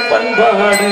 பண்பாடு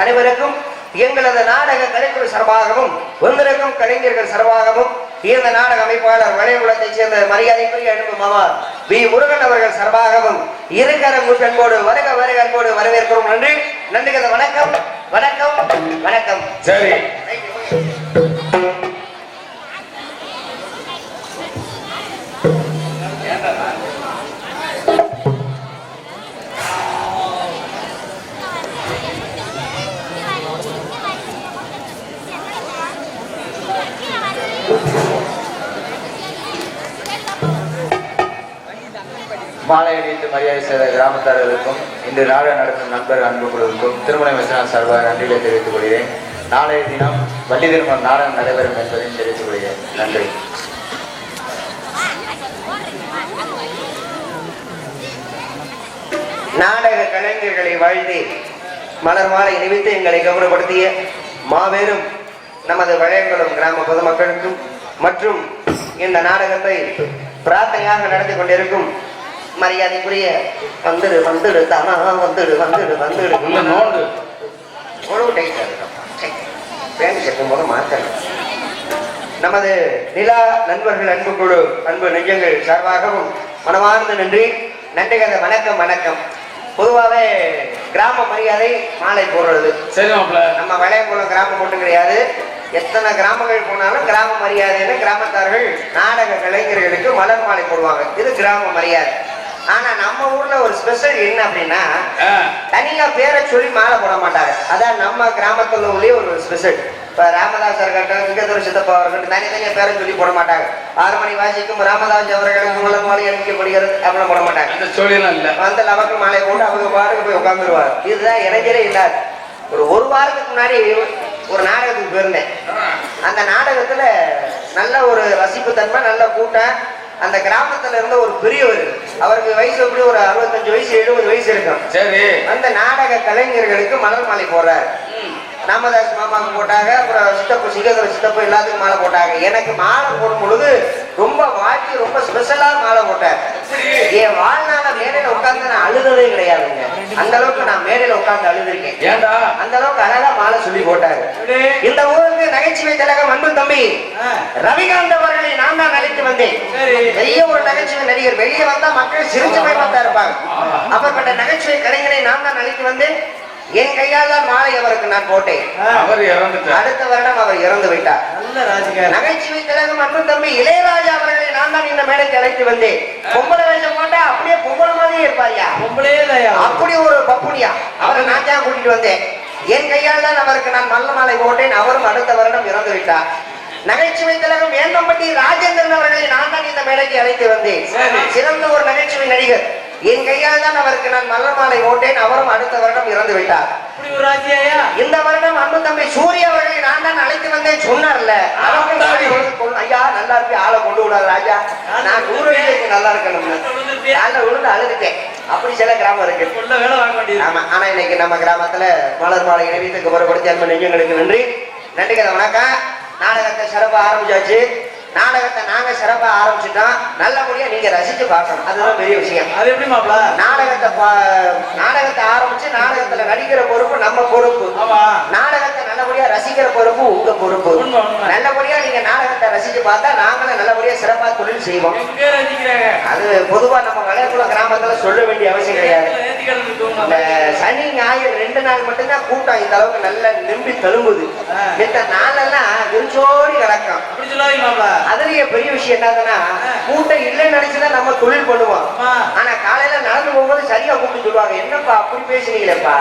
அனைவருக்கும் எங்களது நாடக கலைக்குழு சார்பாகவும் வந்திருக்கும் கலைஞர்கள் சார்பாகவும் இந்த நாடக அமைப்பாளர் வளைகுளத்தைச் சேர்ந்த மரியாதைக்குரிய அன்பு மாமா வி முருகன் அவர்கள் சார்பாகவும் இருக்கரங்கு அன்போடு வருக வருக அன்போடு வரவேற்கிறோம். நன்றி நன்றி. வணக்கம் வணக்கம் வணக்கம். சரி, மாலை அணிவித்து மரியாதை செய்த கிராமத்தார்களுக்கும் இன்று நாடகம் நடத்தும் நண்பர் அன்புகளுக்கும் திருமண மிஸ்ரான் சார்பாக நன்றிகளை தெரிவித்துக் கொள்கிறேன். நாளைய தினம் வள்ளி திருமணம் நாடகம் நடைபெறும் என்பதையும் தெரிவித்துக் கொள்கிறேன். நன்றி. நாடக கலைஞர்களை வாழ்த்தி மலர் மாலை அணிவித்து எங்களை கௌரவப்படுத்திய மாபெரும் நமது வளையங்குளம் கிராம பொதுமக்களுக்கும் மற்றும் இந்த நாடகத்தை பிரார்த்தனையாக நடத்தி கொண்டிருக்கும் மரியாதைக்குரிய வந்துடு வந்துடு தானா வந்துடு வந்துடு வந்துடு உழவு டைட்டாக இருக்கா பேண்ட் செக்கும் போது மாற்றணும். நமது நிலா நண்பர்கள் அன்பு குழு அன்பு நெஞ்சங்கள் சார்பாகவும் மனமார்ந்த நன்றி நன்றிகத வணக்கம் வணக்கம். பொதுவாகவே கிராம மரியாதை மாலை போடுறது சரி மாப்பிள்ள. நம்ம வளையங்குளம் கிராமம் மட்டும் கிடையாது, எத்தனை கிராமங்கள் போனாலும் கிராம மரியாதைன்னு கிராமத்தார்கள் நாடக கலைஞர்களுக்கு மலர் மாலை போடுவாங்க. இது கிராம மரியாதை. ஆனா நம்ம ஊர்ல ஒரு ஸ்பெஷல் என்ன அப்படின்னா தனியா பேரை சொல்லி மாலை போட மாட்டாங்க. அதான் நம்ம கிராமத்துல உள்ளே ஒரு ஸ்பெஷல். இப்ப ராமதாஸ் இருக்கட்டும், இங்கதொரு சித்தப்பா இருக்கட்டும், தனித்தனியா பேரை சொல்லி போட மாட்டாங்க. 6 மணி வாசிக்கும் ராமதாஸ் அவர்களுக்கு மலர் மாலை அணிக்கப்படுகிறது அப்படிலாம் போட மாட்டாங்க. அந்த சொல்லியெல்லாம் இல்ல. அந்த லவக்கு மாலை போட்டு அவங்க பாட்டுக்கு போய் உட்காந்துருவாங்க. இதுதான் இடைஞ்சலே இல்லாது. ஒரு வாரத்துக்கு முன்னாடி ஒரு நாடகத்துக்கு போயிருந்தேன். அந்த நாடகத்துல நல்ல ஒரு ரசிப்பு தன்மை, நல்ல கூட்டம். அந்த கிராமத்துல இருந்த ஒரு பெரியவர், அவருக்கு வயசு எப்படி ஒரு 65 வயசு 70 வயசு இருக்கும். சரி. அந்த நாடக கலைஞர்களுக்கு மலர் மாலை போடுறாரு. ராமதாஸ் மாமாவுக்கு போட்டாங்க, அப்புறம் சித்தப்பு சிகேந்திர சித்தப்பு எல்லாத்துக்கும் மாலை போட்டாங்க. எனக்கு மாலை போடும் பொழுது ரொம்ப வாழ்க்கை ரொம்ப ஸ்பெஷலா மாலை போட்டார். என் வாழ்நாள மேடையில உட்கார்ந்து நான் அழுததே கிடையாதுங்க. அந்த அளவுக்கு நான் மேடையில உட்கார்ந்து அழுதுருக்கேன். ஏண்டா அந்த அளவுக்கு அழகா மாலை சொல்லி போட்டாரு. இந்த ஊருக்கு நகைச்சுவை திலகம் அன்பு தம்பி ரவிகாந்த் அவர்களை நான் தான் அழைத்து வந்தேன். பெரிய ஒரு நகைச்சுவை நடிகர், வெளியே வந்தா மக்கள் சிரிச்சு பயப்பட்டா இருப்பாங்க. அப்பப்பட்ட நகைச்சுவை கலைஞரை நான் தான் அழைத்து வந்தேன். என் கையால் தான் மாலை அவருக்கு நான் போட்டேன். அவர் இறந்துட்டார். அடுத்த வருடம் அவர் இறந்து விட்டார். நல்ல ராஜகாரர். நகைச்சுவை திலகம் அன்பு தம்பி இளையராஜா அவர்களை நான் தான் இந்த மேடைக்கு அழைத்து வந்தேன். பொம்பளை வேஷம் போட்டா அப்படியே பொம்பளை மாதிரியே இருப்பாரியா, அப்படி ஒரு பப்புனியா. அவரை நான் தான் கூட்டிட்டு வந்தேன். என் கையால் தான் அவருக்கு நான் நல்ல மாலை போட்டேன். அவரும் அடுத்த வருடம் இறந்து விட்டார். நகைச்சுவை திலகம் ஏந்தம்பட்டி ராஜேந்திரன் அவர்களை நான் தான் இந்த மேடைக்கு அழைத்து வந்தேன். சிறந்த ஒரு நகைச்சுவை நடிகர். என் கையால் தான் அவருக்கு நான் நல்ல மாலை போட்டேன். அவரும் அடுத்த வருடம் இறந்து விட்டார். இந்த வருடம் அன்பு தம்பி சூரிய அவர்களை நான் தான் அழைத்து வந்தேன். சொன்னார்ல, ஐயா நல்லா இருக்கு, ஆளை கொண்டு விடாது ராஜா, நான் 100 வயசுக்கு நல்லா இருக்கணும்னு நல்ல விழுந்து அழுதுட்டேன். அப்படி சில கிராமம் இருக்கு. ஆமா, ஆனா இன்னைக்கு நம்ம கிராமத்துல மலர் மாலை இணையத்துக்கு புறப்படுத்தி அன்பு நெஞ்சங்களுக்கு நன்றி நன்றி கதை வணக்கம். நாடகத்தை சிறப்பா ஆரம்பிச்சாச்சு. நாடகத்தை நாங்க சிறப்பா ஆரம்பிச்சுட்டோம். நல்லபடியா நீங்க ரசிச்சு பார்க்கணும், அதுதான் பெரிய விஷயம். அது எப்படி மாப்ள? நாடகத்தை ஆரம்பிச்சு நாடகத்துல நடிக்கிற பொறுப்பு நம்ம பொறுப்பு. நாடகத்தை நல்லபடியா ரசிக்கிற பொறுப்பு உங்க பொறுப்பு. நல்லபடியா நீங்க நாடகத்தை ரசிச்சு பார்த்தா நாங்களும் நல்லபடியா சிறப்பா தொழில் செய்வோம். அது பொதுவா நம்ம வளையங்குளம் கிராமத்துல சொல்ல வேண்டிய அவசியம் கிடையாது. இந்த சனி ஞாயிறு 2 நாள் மட்டும்தான் கூட்டம் இந்த அளவுக்கு நல்ல நம்பி தழும்புது. மித்த நாளெல்லாம் விரிச்சோடி கிடக்கும். அதுலயே பெரிய விஷயம் என்னதுன்னா, கூட்டம் இல்லைன்னு நினைச்சுதான் நம்ம தொழில் பண்ணுவோம். ஆனா காலையில நடந்து போகும்போது சரியா கூப்பிட்டு சொல்லுவாங்க, என்னப்பா அப்படி பேசுனீங்களேப்பா,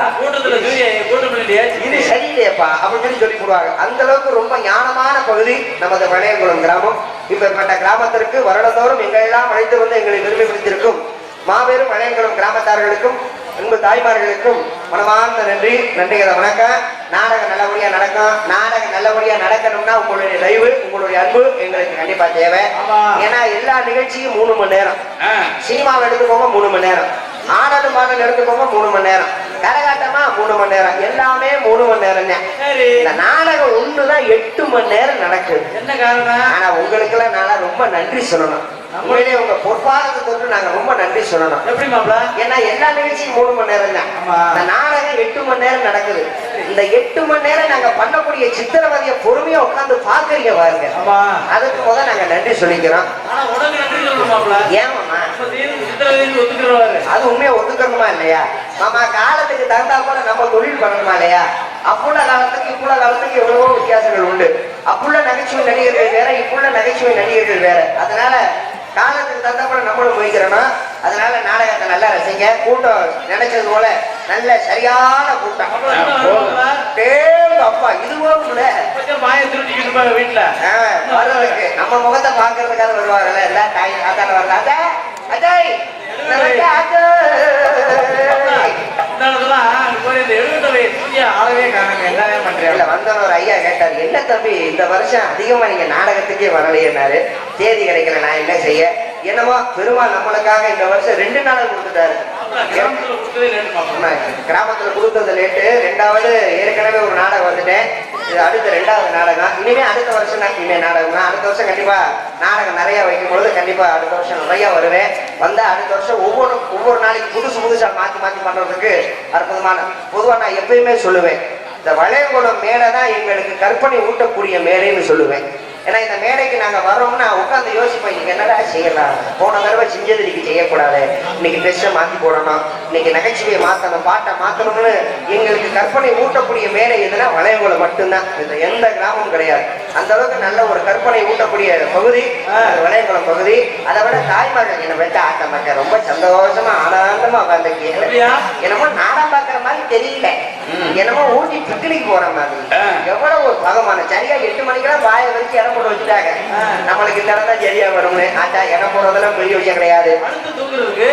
இது சரியில்லையப்பா அப்படின்னு சொல்லி போடுவாங்க. அந்த அளவுக்கு ரொம்ப ஞானமான பகுதி நமது வளையங்குளம் கிராமம். இப்பேற்பட்ட கிராமத்திற்கு வருடந்தோறும் எங்களெல்லாம் அழைத்து வந்து எங்களை பெருமைப்படுத்தியிருக்கும் மாபெரும் வளையங்குளம் கிராமத்தார்களுக்கும் அன்பு தாய்மார்களுக்கும் மனமார்ந்த நன்றி நன்றிகளை வணக்கம். நாடகம் நல்லபடியா நடக்கும். நாடகம் நல்லபடியா நடக்கணும்னா உங்களுடைய தயவு, உங்களுடைய அன்பு எங்களுக்கு கண்டிப்பா தேவை. ஏன்னா எல்லா நிகழ்ச்சியும் 3 மணி நேரம். சினிமாவை எடுத்துக்கோங்க 3 மணி நேரம், ஆனது பாடல் எடுத்துக்கோங்க 3 மணி நேரம், கரகாட்டமா 3 மணி நேரம், எல்லாமே 3 மணி நேரம் தான். இந்த நாடகம் ஒண்ணுதான் 8 மணி நேரம் நடக்குது. என்ன காரணம்? ஆனா உங்களுக்கு எல்லாம் நான் ரொம்ப நன்றி சொல்லணும். உண்மையிலே உங்க பொற்பாதத்தை தொட்டு நாங்க ரொம்ப நன்றி சொல்லணும். எப்படி மாப்ள? ஏன்னா எல்லா நிகழ்ச்சியும் 3 மணி நேரம் தான். இந்த நாடகம் 8 மணி நேரம் நடக்குது. இந்த 8 மணி நேரம் நாங்க பண்ணக்கூடிய சித்திரவதைய பொறுமையா உட்கார்ந்து பாக்குறீங்க பாருங்க. அதுக்கு முதல்ல நாங்க நன்றி சொல்லிக்கிறோம். ஏமாமா அது உண்மையா ஒத்துக்கணுமா இல்லையா மாமா? காலத்துக்கு தகுந்தா போல நம்ம தொழில் பண்ணணுமா இல்லையா? அப்புள்ள காலத்துக்கு இப்புள்ள காலத்துக்கு எவ்வளவோ வித்தியாசங்கள் உண்டு. அப்புள்ள நகைச்சுவை நடிகர்கள் வேற, இப்புள்ள நகைச்சுவை நடிகர்கள் வேற. அதனால காலத்துக்கு தகுந்த போல நம்மளும் போய்க்கிறோம். அதனால நாடகத்தை நல்லா ரசிங்க. கூட்டம் நினைச்சது போல நல்ல சரியான கூட்டம். அப்பா இதுவும் வீட்டுல வர்றதுக்கு நம்ம முகத்தை பாக்குறதுக்காக வருவாங்கல்ல, எல்லாம் தாய் அதான வரல. அஜய் வந்தவர் ஐயா கேட்டாரு, என்ன தம்பி இந்த வருஷம் அதிகமா நீங்க நாடகத்துக்கே வரலையேனாரு. தேதி கிடைக்கல, நான் என்ன செய்ய. என்னமோ பெருமாள் நம்மளுக்காக இந்த வருஷம் 2 நாள் கொடுத்துட்டாரு. கிராமத்துல கொடுத்தது லேட்டு. 2வது ஏற்கனவே ஒரு நாடகம் வந்துட்டேன். இது அடுத்த 2வது நாடகம். இனிமே அடுத்த வருஷம் தான் இனிமே நாடகம் தான். அடுத்த வருஷம் கண்டிப்பா நாடகம் நிறைய வைக்கும் பொழுது கண்டிப்பா அடுத்த வருஷம் நிறைய வருவேன். வந்தா அடுத்த வருஷம் ஒவ்வொரு நாளைக்கு புதுசா மாத்தி பண்றதுக்கு அற்புதமான. பொதுவா நான் எப்பயுமே சொல்லுவேன், இந்த வளையங்குளம் மேடை தான் எங்களுக்கு கற்பனை ஊட்டக்கூடிய மேடைன்னு சொல்லுவேன். ஏன்னா இந்த மேடைக்கு நாங்க வர்றோம்னா உட்காந்து யோசிப்போம், இன்னைக்கு என்னடா செய்யலாம், போன தடவை செஞ்சது இன்னைக்கு செய்யக்கூடாது, இன்னைக்கு ட்ரெஸ்ஸை மாத்தி போடணும், இன்னைக்கு நகைச்சுவையை மாத்தணும், பாட்டை மாத்தணும்னு எங்களுக்கு கற்பனை ஊட்டக்கூடிய மேடை எதுனா வளையங்குளம் மட்டும்தான். இந்த எந்த கிராமமும் கிடையாது. அந்த அளவுக்கு நல்ல ஒரு கற்பனை ஊட்டக்கூடிய பகுதி வளையங்குளம் பகுதி. அதை விட தாய்மார்கள் என்னை வச்சு ஆட்ட மாட்டேன், ரொம்ப சந்தோஷமா ஆனந்தமா உட்காந்துருக்கு. என்னமோ நாடகம் பாக்குற மாதிரி தெரியல, என்னமோ ஊட்டி பிக்னிக் போற மாதிரி. எவ்வளவு ஒரு பகமான சரியா 8 மணிக்கெல்லாம் வாயை வச்சு இடம் போட்டு வச்சுட்டாங்க. நம்மளுக்கு இந்த இடம் தான் சரியா வரும்னு. ஆச்சா இடம் போடுறதெல்லாம் பெரிய விஷயம் கிடையாது,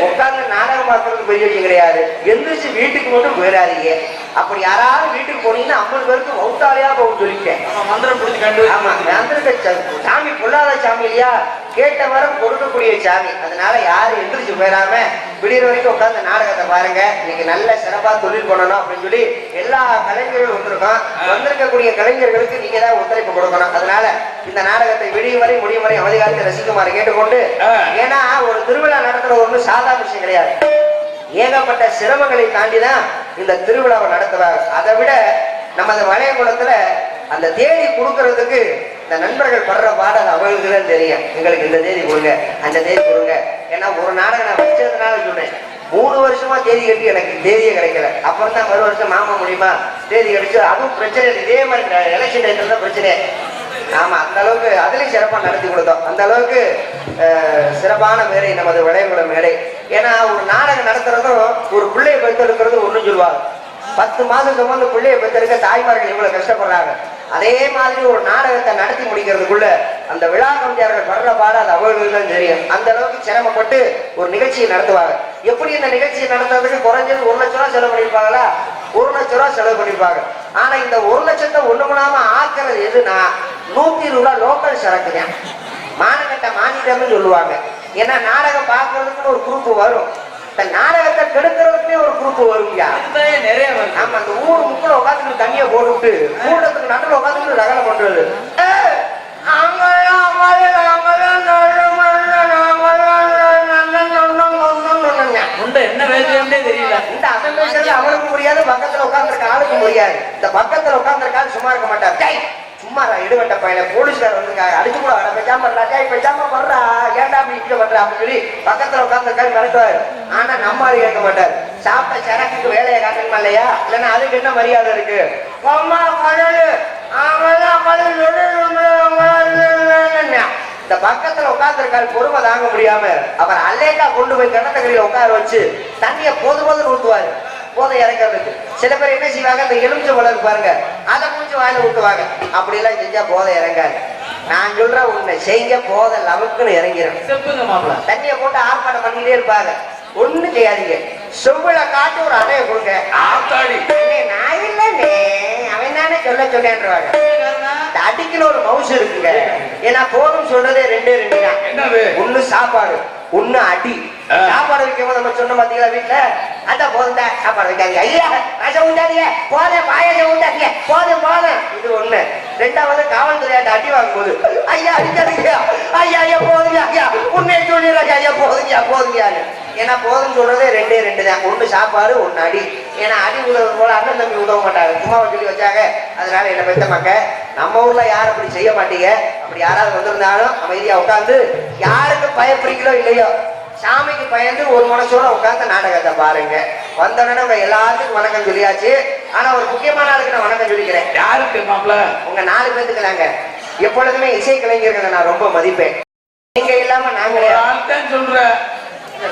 உட்கார்ந்து நாடகம் பார்க்கறது பெரிய விஷயம் கிடையாது. எந்திரிச்சு வீட்டுக்கு மட்டும் போயிடாதீங்க. அப்படி யாராவது வீட்டுக்கு போனீங்கன்னா 50 பேருக்கு மௌத்தாலையா போகும் சொல்லிட்டேன். மந்திரம் பிடிச்சி கண்டு. ஆமா, மந்திரத்தை சாமி பொல்லாத சாமி இல்லையா, கேட்ட வரம் கொடுக்கக்கூடிய சாமி. அதனால யாரும் எந்திரிச்சு போயிடாம விடியற வரைக்கும் உட்கார்ந்து நாடகத்தை பாருங்க. இன்னைக்கு நல்ல சிறப்பா தொழில் பண்ணணும் அப்படின்னு சொல்லி எல்லா கலைஞர்களும் வந்திருக்கோம். வந்திருக்கக்கூடிய கலைஞர்களுக்கு நீங்க தான் ஒத்துழைப்பு கொடுக்கணும். அதனால இந்த நாடகத்தை விடிய வரை முடியும் வரை அவதிகாலத்தை ரசிக்குமாறு கேட்டுக்கொண்டு, ஏன்னா ஒரு திருவிழா நடத்துற ஒண்ணு சாதாரண விஷயம் கிடையாது. ஏகப்பட்ட சிரமங்களை தாண்டிதான் இந்த திருவிழாவை நடத்துவார். அதை விட நம்ம அந்த வளையங்குளத்துல அந்த தேதி கொடுக்கறதுக்கு இந்த நண்பர்கள் படுற பாடல் அவங்களுக்கு தான் தெரியும். எங்களுக்கு இந்த தேதி கொடுங்க, அந்த தேதி கொடுங்க. ஏன்னா ஒரு நாடகம் நான் வச்சதுனால சொன்னேன், 3 வருஷமா தேதி கட்டி எனக்கு தேதியே கிடைக்கல. அப்புறம் தான் மறு வருஷம் மாமா மூலியமா தேதி கிடைச்சு. அதுவும் பிரச்சனை இல்லை, இதே மாதிரி எலெக்ஷன் டைத்துல தான் பிரச்சனை. ஆமா, அந்த அளவுக்கு அதுலயும் சிறப்பா நடத்தி கொடுத்தோம். அந்த அளவுக்கு சிறப்பான மேடை நமது வளையங்குளம் மேடை. ஏன்னா ஒரு நாடகம் நடத்துறதும் ஒரு பிள்ளையை பெற்றெடுக்கிறது ஒண்ணும் சொல்லுவாங்க. 10 மாதம் சுமந்து பிள்ளையை பெற்றெடுக்க தாய்மார்கள் இவ்வளவு கஷ்டப்படுறாங்க. அதே மாதிரி ஒரு நாடகத்தை நடத்தி முடிக்கிறதுக்குள்ள அந்த விழா கமிட்டியார்கள் படுற பாடு அது அவர்களுக்கு தான் தெரியும். அந்த அளவுக்கு சிரமப்பட்டு ஒரு நிகழ்ச்சியை நடத்துவாங்க. எப்படி இந்த நிகழ்ச்சியை நடத்துறதுக்கு குறைஞ்சது 1 லட்சம் ரூபாய் செலவு பண்ணிருப்பாங்களா? 1 லட்சம் ரூபாய் செலவு பண்ணிருப்பாங்க. ஆனா இந்த 1 லட்சத்தை ஒண்ணுமனாம ஆக்குறது எதுனா 120 ரூபாய் லோக்கல் சரக்கு தான். மானகட்ட மானிட்டம்னு சொல்லுவாங்க. ஏன்னா நாடகம் பார்க்கறதுக்குன்னு ஒரு குரூப் வரும், நாடகத்தை கெடுக்கிறதுக்குனே ஒரு குரூப் வரும்யா, நிறைய வரும். ஆமா, அந்த ஊர் முக்குல உட்காந்துட்டு தண்ணியை போட்டுவிட்டு கூட்டத்துக்கு நடுவில் உட்காந்துட்டு ரகலை பண்றது. என்ன பேசுறே தெரியல. இந்த அசல் பேசுறது அவனுக்கும் முடியாது, பக்கத்துல உட்காந்துருக்க ஆளுக்கும் முடியாது. இந்த பக்கத்துல உட்காந்துருக்க ஆளு சும்மா இருக்க மாட்டார். சும்மா எடுவட்ட பையனை போலீஸ்கார வந்து அடிச்சு கூட பேசாம பேசாம வர்றா, ஏன்டா அப்படி இப்படி பண்ற அப்படின்னு சொல்லி பக்கத்துல உட்காந்துருக்காரு மிரட்டுவாரு. ஆனா நம்ம அது கேட்க மாட்டார். சாப்பிட்ட சரக்குக்கு வேலையை காட்டணுமா இல்லையா? இல்லைன்னா அதுக்கு என்ன மரியாதை இருக்கு? இந்த பக்கத்துல உட்காந்துருக்காரு பொறுமை தாங்க முடியாம அவர் அல்லேக்கா கொண்டு போய் கிணத்தக்கரையில உட்கார வச்சு தண்ணிய போது போதுன்னு ஊத்துவாரு. போதை இறக்கிறதுக்கு சில பேர் என்ன செய்வாங்க, இந்த எலுமிச்சை பழம் பாருங்க, அதை முடிச்சு வாயில ஊத்துவாங்க. அப்படி எல்லாம் செஞ்சா போதை இறங்காது. நான் சொல்ற உன்னை செய்ய போதை லவுக்குன்னு இறங்கிறேன். தண்ணியை போட்டு ஆர்ப்பாட்டம் பண்ணிக்கிட்டே இருப்பாங்க. ஒண்ணு செய்யாதீங்க, செவ்வள காட்டு ஒரு அடையை கொடுங்க. நான் இல்ல அவன் தானே சொல்ல சொல்லேன்றாங்க. அடிக்கல ஒரு மவுசு இருக்குங்க. ஏன்னா போதும் சொல்றதே 2 தான். ஒண்ணு சாப்பாடு, ஒண்ணு அடி. சாப்பாடு வைக்கும் போது நம்ம சொன்ன பாத்தீங்களா வீட்டுல, அதான் போதும் சாப்பாடு வைக்காதீங்க, ஐயா ரசம் ஊட்டாதீங்க, போதும் பாயசம் ஊட்டாதீங்க, போதும் போதும். இது ஒண்ணு. 2வது காவல்துறையாட்ட அடி வாங்கும் போது, ஐயா அடிக்காதீங்க, ஐயா ஐயா போதுங்க, ஐயா உண்மையை சொல்லிடுறாங்க, ஐயா போதுங்க போதுங்கன்னு. ஏன்னா போதும் சொல்றதே 2 தான். ஒண்ணு சாப்பாடு, ஒண்ணு அடி. ஏன்னா அடி உதவும் போல அண்ணன் தம்பி உதவ மாட்டாங்க, சும்மா சொல்லி வச்சாங்க. அதனால என்ன பெத்த மக்க நம்ம ஊர்ல யாரும் அப்படி செய்ய மாட்டீங்க. அப்படி யாராவது வந்திருந்தாலும் அமைதியா உட்காந்து யாருக்கு பயப்படுறீங்களோ இல்லையோ சாமிக்கு பயந்து ஒரு மனசோட உட்கார்ந்து நாடகத்தை பாருங்க. வந்தோடனே உங்க எல்லாத்துக்கும் வணக்கம் சொல்லியாச்சு. ஆனா ஒரு முக்கியமான ஆளுக்கு நான் வணக்கம் சொல்லிக்கிறேன். யாருக்கு மாப்ள? உங்க 4 பேத்துக்கு. நாங்க எப்பொழுதுமே இசை கலைஞர்களை நான் ரொம்ப மதிப்பேன். நீங்க இல்லாம நாங்களே சொல்றேன்.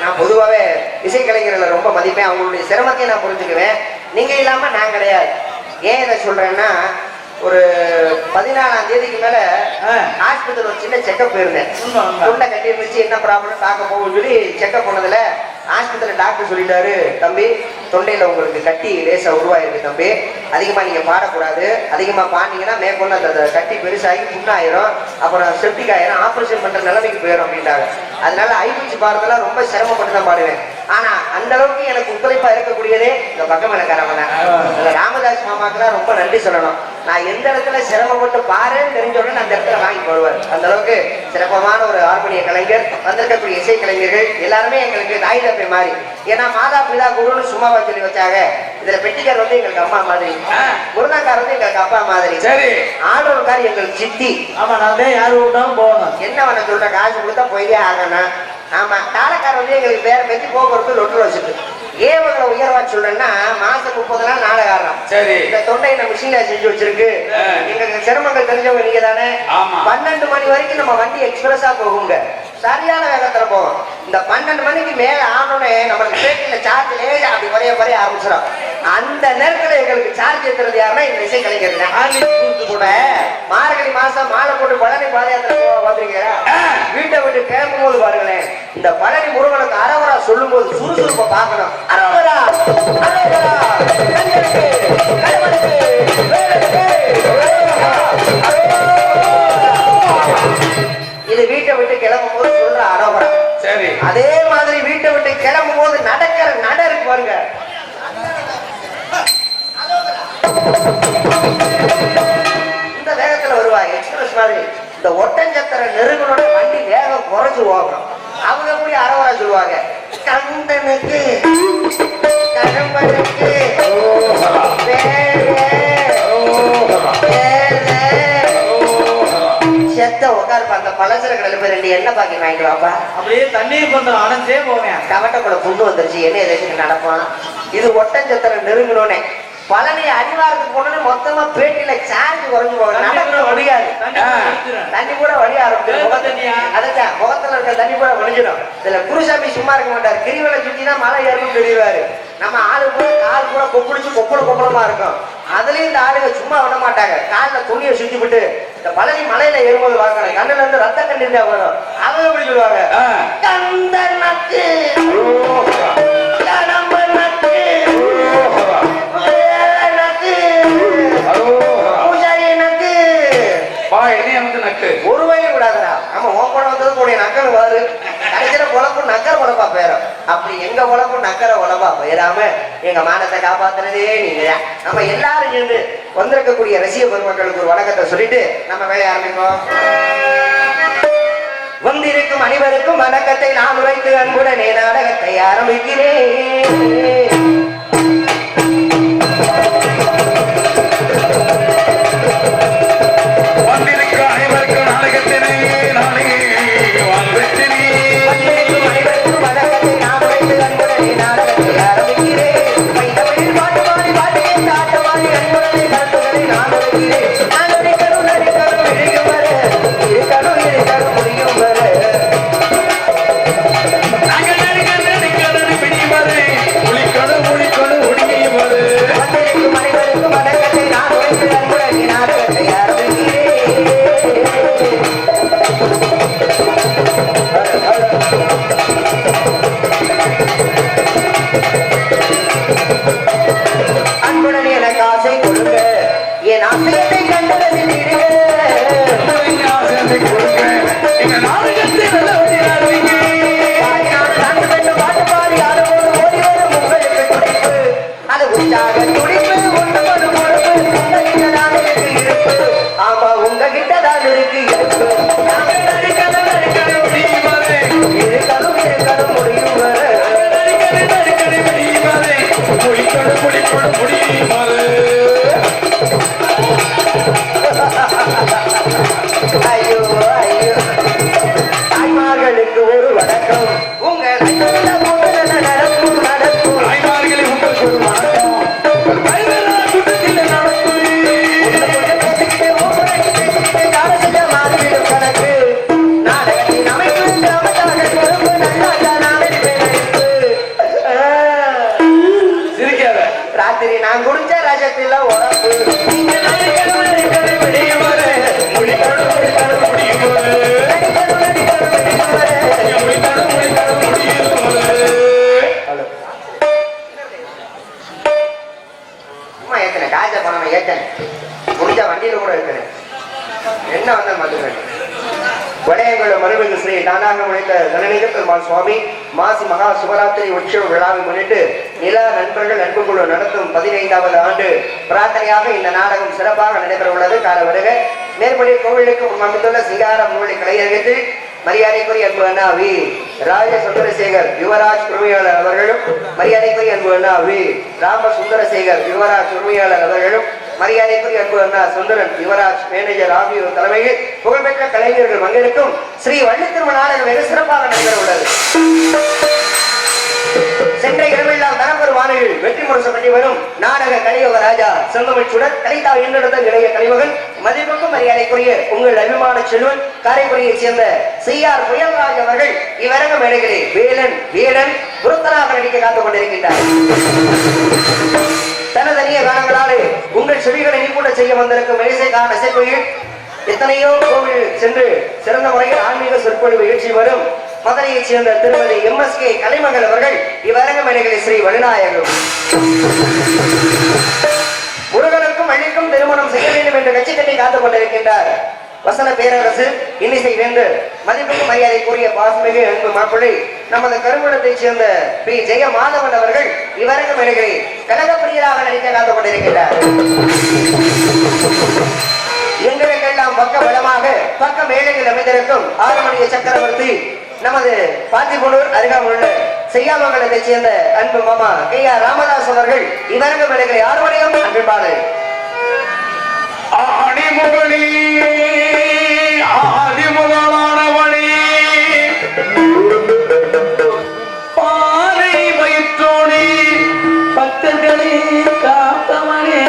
நான் பொதுவாவே இசை கலைஞர்களை ரொம்ப மதிப்பேன். அவங்களுடைய சிரமத்தையும் நான் புரிஞ்சுக்குவேன். நீங்க இல்லாம நான் கிடையாது. ஏன் இதை சொல்றேன்னா, ஒரு 14ஆம் தேதிக்கு மேல ஹாஸ்பிட்டல் ஒரு சின்ன செக்கப் போயிருந்தேன். தொண்டை கட்டி இருந்துச்சு, என்ன ப்ராப்ளம் பார்க்க போகும் சொல்லி செக்கப் பண்ணதுல ஹாஸ்பிட்டல் டாக்டர் சொல்லிட்டாரு, தம்பி தொண்டையில உங்களுக்கு கட்டி லேசா உருவாயிருக்கு தம்பி, அதிகமா நீங்க பாடக்கூடாது, அதிகமா பாடினீங்கன்னா மேற்கொண்டு அந்த கட்டி பெருசாகி புண்ணாயிரும், அப்புறம் செப்டிக் ஆயிரும், ஆபரேஷன் பண்ற நிலைமைக்கு போயிடும் அப்படின்ட்டாங்க. அதனால ஐபிசி பாடுறதுலாம் ரொம்ப சிரமப்பட்டு தான் பாடுவேன். ஆனா அந்த அளவுக்கு எனக்கு ஒத்துழைப்பா இருக்கக்கூடியதே இந்த பக்கம் எனக்காரவங்க. ராமதாஸ் மாமாக்கு தான் ரொம்ப நன்றி சொல்லணும். நான் எந்த இடத்துல சிரமப்பட்டு பாருன்னு தெரிஞ்ச உடனே அந்த இடத்துல வாங்கி போடுவார். அந்த அளவுக்கு சிறப்பமான ஒரு ஆர்மோனிய கலைஞர். வந்திருக்கக்கூடிய இசை கலைஞர்கள் எல்லாருமே எங்களுக்கு தாய் தப்பை மாறி. ஏன்னா மாதா பிதா குருன்னு சும்மாவா சொல்லி வச்சாங்க. இதுல பெட்டிக்கார் வந்து எங்களுக்கு அம்மா மாதிரி, ஆ. முருங்காக்கார் வந்து எங்களுக்கு அப்பா மாதிரி, சரி. ஆண்டவர்கார் எங்களுக்கு சித்தி. ஆமா, நான் தான் யாரு விட்டாலும் போகணும். என்ன பண்ண சொல்ற, காசு கொடுத்தா போயிட்டே ஆகணும். ஆமா, தாளக்கார் வந்து எங்களுக்கு வேற பெஞ்சு போக்குவரத்து லொட்டு வச்சுட்டு ஏவங்களை உயர்வா சொல்றேன்னா மாசம் 30 நாள் நாடகம் ஆடுறோம். சரி. இந்த தொண்டை நம்ம மிஷின்ல செஞ்சு வச்சிருக்கு. எங்களுக்கு சிரமங்கள் தெரிஞ்சவங்க நீங்க தானே. ஆமா. 12 மணி வரைக்கும் நம்ம வண்டி எக்ஸ்பிரஸா போகுங்க, சரியான வேகத்துல போகும். இந்த 12 மணிக்கு மேல ஆனோடனே நம்மளுக்கு பேட்டில சார்ஜ் லேசா அப்படி குறைய ஆரம்பிச்சிடும். அந்த நேரத்துல எங்களுக்கு சார்ஜ் ஏத்துறது யாருன்னா இந்த இசை கலைஞர் கூட. மார்கழி மாசம் மாலை போட்டு பழனி பாதயாத்திரை பாத்துருக்கீங்களா? வீட்டை விட்டு கிளம்பும் போது பாருங்களேன், இந்த பழனி முருகனுக்கு அரவரா சொல்லும் போது சுறுசுறுப்பை பார்க்கணும். அரவரா அரவரா கண்களுக்கு, கண்களுக்கு, வேலுக்கு, இது வீட்டை விட்டு கிளம்பும் போது சொல்ற அரவரா. சரி. அதே மாதிரி வீட்டை விட்டு கிளம்பும் போது நடக்கிற நட இருக்கு பாருங்க, இந்த வேகத்துல வருவாங்க எக்ஸ்பிரஸ் மாதிரி. இந்த ஒட்டஞ்சத்திர நெருங்கனோட வண்டி வேகம் குறைஞ்சு போகணும். அவங்க எப்படி அரவரா சொல்லுவாங்க, கந்தனுக்கு கடம்பனுக்கு செத்த உட்காருப்பா. அந்த பலசர கடையில் போய் 2 எண்ணெய் பாக்கி வாங்கிட்டு வாப்பா. அப்படியே தண்ணீர் பந்தம் அணைஞ்சே போவேன். கவட்டை கூட புண்ணு வந்துருச்சு, என்ன எதாச்சும் நடப்பான். இது ஒட்டஞ்சத்திர நெருங்கனோனே பழனி அடிவாரத்துக்கு போனோன்னு மொத்தமா பேட்டியில சார்ஜ் குறைஞ்சு போகணும். நடக்க வடியாது, தண்ணி கூட வடிய ஆரம்பிச்சிடும். அதான் முகத்துல இருக்க தண்ணி கூட வடிஞ்சிடும். இதுல குருசாமி சும்மா இருக்க மாட்டாரு, கிரிவலை சுத்தினா மழை ஏறணும் தெரியுவாரு. நம்ம ஆளு கூட கால் கூட கொப்புடிச்சு கொப்பளமா இருக்கும். அதுலயும் இந்த ஆளுங்க சும்மா விட மாட்டாங்க, காலில் துணியை சுத்தி விட்டு இந்த பழனி மலையில ஏறும்போது வாங்கணும், கண்ணுல இருந்து ரத்த கண்ணீர் வரும். அவங்க எப்படி சொல்லுவாங்க, கந்தனக்கு கடம்பனக்கு ஒரு வயலும் விடாதரா. நம்ம உன் கூட வந்தது கூட நக்கல் வாரு, கடைசியில குழப்பும் நக்கர உழப்பா போயிடும். அப்படி எங்க உழப்பும் நக்கர உழப்பா போயிடாம எங்க மானத்தை காப்பாத்துறதே நீங்க. நம்ம எல்லாரும் சேர்ந்து வந்திருக்கக்கூடிய ரசிக பெருமக்களுக்கு ஒரு வணக்கத்தை சொல்லிட்டு நம்ம வேலையை ஆரம்பிப்போம். வந்திருக்கும் அனைவருக்கும் வணக்கத்தை நான் உரைத்து அன்புடனே நாடகத்தை ஆரம்பிக்கிறேன். சுவாமி மாசி மகா சிவராத்திரி உற்சவ விழாவை முன்னிட்டு நில நண்பர்கள் நட்புக்குழு நடத்தும் 15வது ஆண்டு பிரார்த்தனையாக இந்த நாடகம் சிறப்பாக நடைபெற உள்ளது. கால வருக. மேற்படி கோவிலுக்கு அமைந்துள்ள சிங்கார மூலி கலையரங்கத்தில் மரியாதைக்குரிய அன்பு அண்ணா வி ராஜ சுந்தரசேகர் யுவராஜ் உரிமையாளர் அவர்களும், மரியாதைக்குரிய அன்பு அண்ணா வி ராம சுந்தரசேகர் யுவராஜ் உரிமையாளர் அவர்களும், மரியாதைக்குரிய அன்பு அண்ணா சுந்தரன் யுவராஜ் மேனேஜர் ஆகியோர் தலைமையில் புகழ்பெற்ற கலைஞர்கள் பங்கேற்கும் ஸ்ரீ வள்ளித்திருமண நாடகம் வெகு சிறப்பாக நடைபெற உள்ளது. சென்ற இரவெல்லாம் தரப்பெறும் வானில் வெற்றி முரசப்பட்டு வரும் நாடக கலையோக ராஜா செந்தமிழ்ச்சுடன் கலைத்தா என்றெடுத்த இளைய கலைமகன் மதிப்புக்கும் மரியாதைக்குரிய உங்கள் அபிமான செல்வன் காரைக்குடியைச் சேர்ந்த CR புயல்ராஜ் அவர்கள் இவ்வரங்க மேடைகளில் வேலன் வீரன் குருத்தனாக நடிக்க காத்துக் கொண்டிருக்கின்றார். தனதனிய காலங்களாலே உங்கள் செவிகளை நீக்கூட செய்ய வந்திருக்கும் இசைக்கான இசைக்குயில் எத்தனையோ கோவில் சென்று சிறந்த முறையில் ஆன்மீக சொற்பொழிவு நிகழ்ச்சி வரும் மதுரையைச் சேர்ந்த திருமதி MSK கலைமகள் அவர்கள் இவ்வரங்க மேடைகளில் ஸ்ரீ வழிநாயகம் முருகனுக்கும் வள்ளிக்கும் திருமணம் செய்ய வேண்டும் என்று கட்சி கட்டி காத்துக் கொண்டிருக்கின்றார். வசன பேரரசு இன்னிசை வேந்தர் மதிப்புக்கும் மரியாதைக்குரிய பாசமிகு அன்பு மாப்பிள்ளை நமது கருங்குளத்தைச் சேர்ந்த பி ஜெயமாதவன் அவர்கள் இவ்வரங்க மேடைகளில் கனகப்பிரியராக நடிக்க காத்துக் கொண்டிருக்கின்றார். எங்களுக்கெல்லாம் பக்க பலமாக பக்க மேடையில் அமைந்திருக்கும் ஆறுமணிய சக்கரவர்த்தி நமது பாத்திபுனூர் அருகாமுள்ள செய்யாமங்கலத்தைச் சேர்ந்த அன்பு மாமா KR ராமதாஸ் அவர்கள் இவரங்க மேடைகளை ஆறுமணியம் அன்பாடு ஆடிமுகனே ஆதிமுகமானவனே பாலை வயிற்றோனே பக்தர்களே காத்தவனே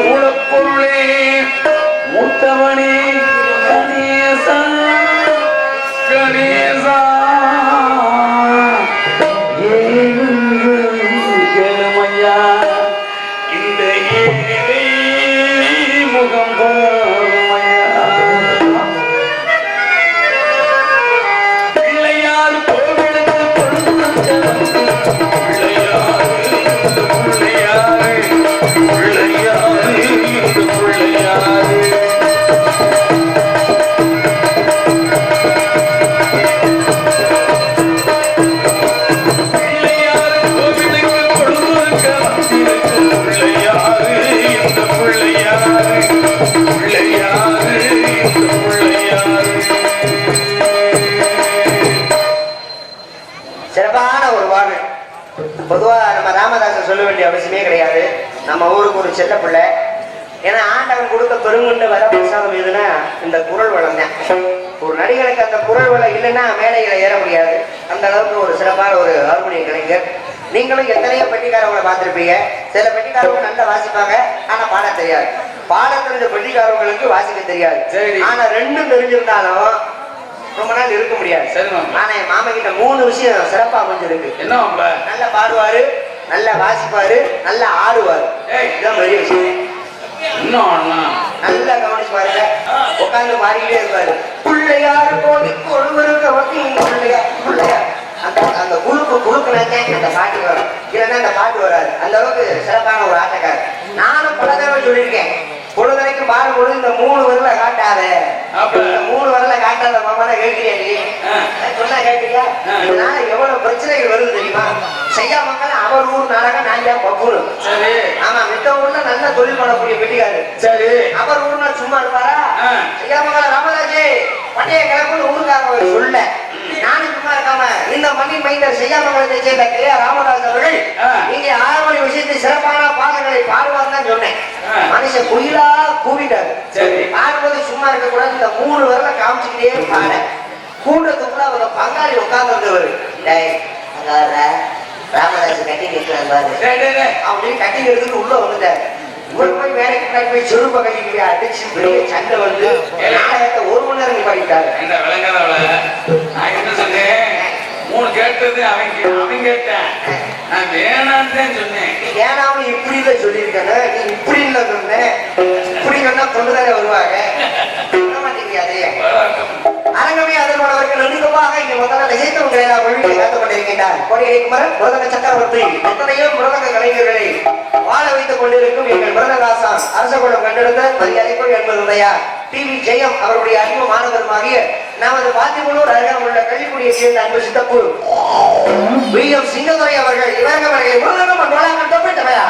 மூலப்பொருளே மூத்தவனே கணேசா கணேசா ஏழுமையா இந்த ஏழை முகம் போமையா பிள்ளையார் கோவிலுக்கு சிறப்பான ஒரு வாழ்வு. பொதுவா நம்ம ராமதாசன் சொல்ல வேண்டிய அவசியமே கிடையாது. நம்ம ஊருக்கு ஒரு செல்ல பிள்ளை. ஏன்னா ஆண்டவன் கொடுத்த பெருங்குண்ட வர பிரசாதம் எதுனா இந்த குரல் வளம் தான். ஒரு நடிகனுக்கு அந்த குரல் வளம் இல்லைன்னா மேடையில ஏற முடியாது. அந்த அளவுக்கு ஒரு சிறப்பான ஒரு ஹார்மோனியம் கலைஞர். நீங்களும் எத்தனையோ பெட்டிக்காரவங்களை பார்த்திருப்பீங்க. சில பெட்டிக்காரவங்க நல்லா வாசிப்பாங்க, ஆனா பாட தெரியாது. பாட தெரிஞ்ச பெட்டிக்காரவங்களுக்கு வாசிக்க தெரியாது. ஆனா ரெண்டும் தெரிஞ்சிருந்தாலும் ரொம்ப நாள் இருக்க முடியாது. ஆனா என் மாமா கிட்ட 3 விஷயம் சிறப்பா அமைஞ்சிருக்கு. என்ன நல்லா பாடுவாரு, நல்லா வாசிப்பாரு, நல்லா ஆடுவாரு. இதுதான் பெரிய விஷயம். நல்லா கவனிச்சு பாருங்க. உட்காந்து மாறிக்கிட்டே இருப்பாரு. பிள்ளையாரு போட்டி கொழுவருக்க பிள்ளையார் அந்த குழுக்குனாக்கே அந்த பாட்டு வரும். இல்லைன்னா அந்த பாட்டு வராது. அந்த அளவுக்கு சிறப்பான ஒரு ஆட்டக்காரர். நானும் பல தடவை சொல்லியிருக்கேன், பொழுதுனைக்கு பாடும்பொழுது இந்த 3 விரல காட்டாத, 3 விரல காட்டாத மாமானா கேட்கிறியா? நீ சொன்னா கேட்கிறியா? இதனால எவ்வளவு பிரச்சனைகள் வருது தெரியுமா? செய்யாமக்கள் அவர் ஊர் நாடகம் நான் ஏன் பப்புனு. ஆமா, மித்த ஊர்ல நல்ல தொழில் பண்ணக்கூடிய பெட்டிக்காரு. சரி, அவர் ஊர்னா சும்மா இருப்பாரா? செய்யாமக்கள் ராமதாஜி பண்டைய கிளம்புன்னு ஊருக்காரங்க சொல்ல நானும் சும்மா இருக்காம இந்த மண்ணின் மைந்தர் செய்யாமக்களை சேர்ந்த KR ராமதாஸ் அவர்கள் இங்க 6 மணி விஷயத்தை சிறப்பான பாடல்களை பாடுவார் தான் சொன்னேன். மனுஷன் குயிலா கூவிட்டாரு. பாடும்போது சும்மா இருக்க கூடாது. இந்த 3 விரல காமிச்சுக்கிட்டே பாட கூட்டத்துக்குள்ள அவங்க பங்காளி உட்கார்ந்து வந்தவர். ராமதாஸ் கட்டி நிற்கிறார் பாரு அப்படின்னு கட்டி எடுத்துட்டு உள்ள வந்துட்டாரு. இவர் போய் வேலைக்கு போய் செருப்ப கட்டிக்கிட்டு அடிச்சு பெரிய சண்டை வந்து நாடகத்தை 1 மணி நேரம் நிப்பாட்டிட்டாரு. நான் என்ன சொன்னேன்? 3 கேட்டது அவன் கேட்டேன். நான் வேணான்னு சொன்னேன். ஏனாவும் இப்படிதான் சொல்லியிருக்காங்க. நீ இப்படி இல்ல சொன்னேன். இப்படி சொன்னா கொண்டுதானே வருவாங்க. அரங்கமே அதற்கானவர்கள் நெருக்கமாக இங்க முதல்ல இசைத்தவங்களை எல்லாம் ஒழுங்கை காத்துக் கொண்டிருக்கின்றார். கோடியை குமரன் முருகன சக்கரவர்த்தி எத்தனையோ முருகன கலைஞர்களை வாழ வைத்துக் கொண்டிருக்கும் எங்கள் முருகதாசான் அரசகுலம் கண்டெடுத்த மரியாதைக்குள் என்பதுடைய TV ஜெயம் அவருடைய அன்பு மாணவருமாகிய நமது பாத்திமுனூர் அருகாமல் உள்ள கள்ளிக்குடியை சேர்ந்த அன்பு சித்தப்பு VM சிங்கதுரை அவர்கள் இவர்களை முருகனம் நோளாக்கள் தொப்பிட்டவையா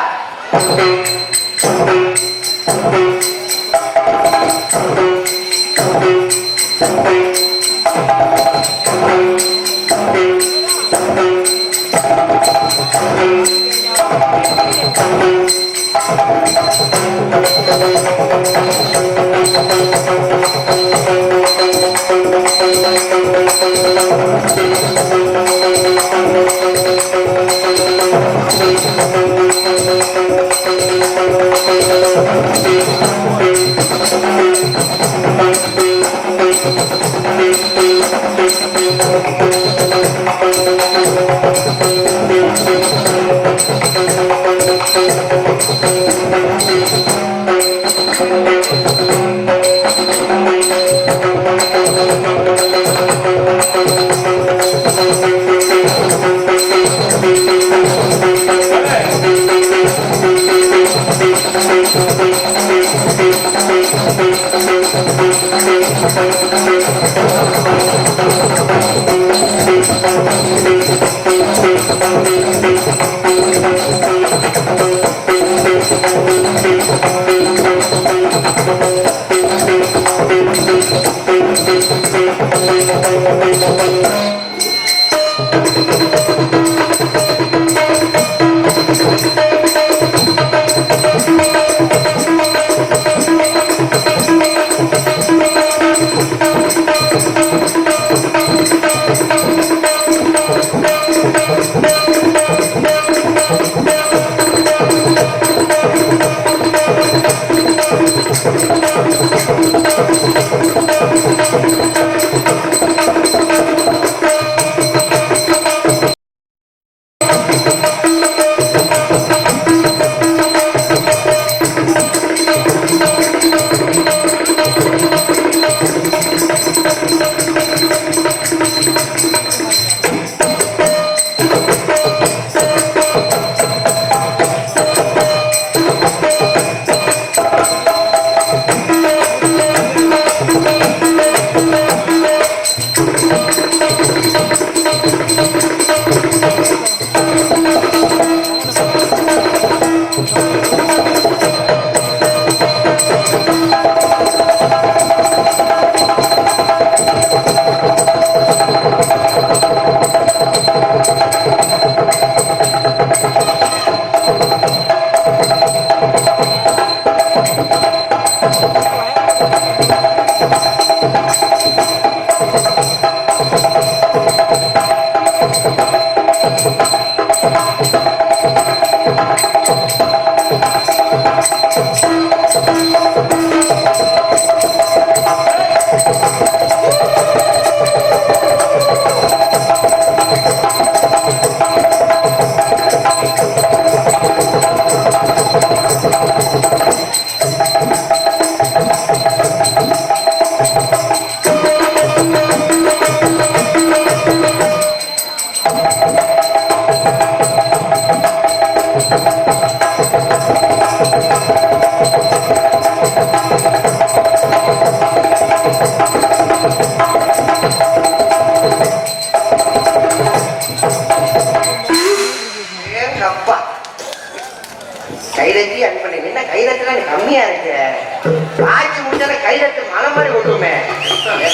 கைதட்டி அன் பண்ணி என்ன கைதட்டுலாம் நீ கம்மியா இருக்கு ஆட்சி முடிச்சால கைதட்டு மலை மாதிரி விட்டுருமே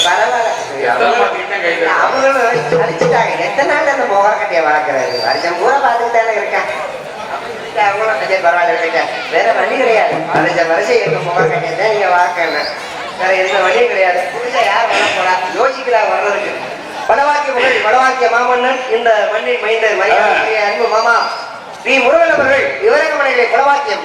பரவாயில்ல அவங்களும் அடிச்சுட்டாங்க எத்தனை நாள் அந்த முகரக்கட்டையை வளர்க்கறது வருஷம் பூரா பார்த்துட்டு தானே இருக்கேன் அவங்களும் கொஞ்சம் பரவாயில்ல இருக்கேன் வேற வழி கிடையாது வருஷம் எங்க முகரக்கட்டையை தான் நீங்க வளர்க்கணும் வேற எந்த வழியும் கிடையாது புதுசா யார் வர போறா யோசிக்கிறா வர்றதுக்கு வடவாக்கிய மகள் வடவாக்கிய மாமன்னன் இந்த மண்ணின் மைந்தர் மரியாதை அன்பு மாமா ஸ்ரீ முருகன் அவர்கள் விவரங்கமனைகளை வடவாக்கியம்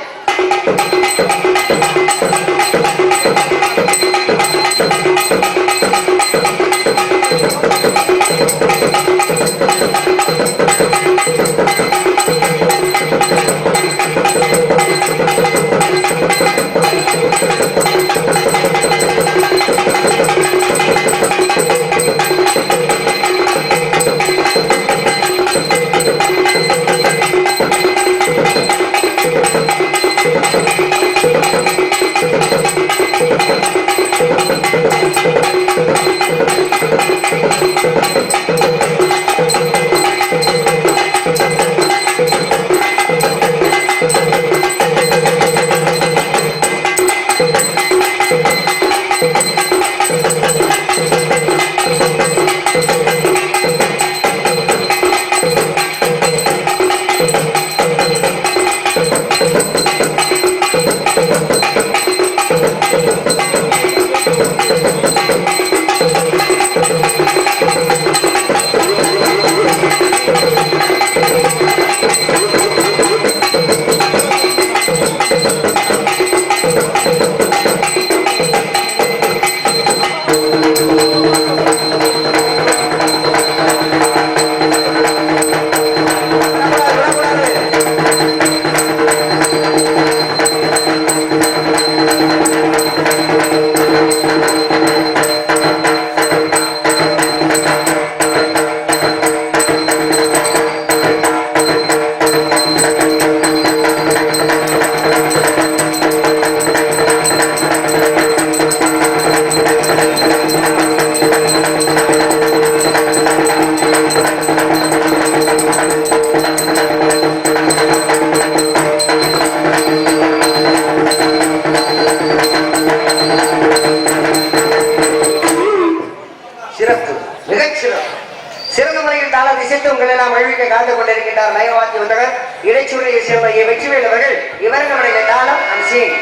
வருகின்றார் மயவாத்தி வந்தவர் இடைச்சூரையை சேர்ந்த வெற்றிவேல் அவர்கள். இவர்களுடைய தாளம் அன்சீன்.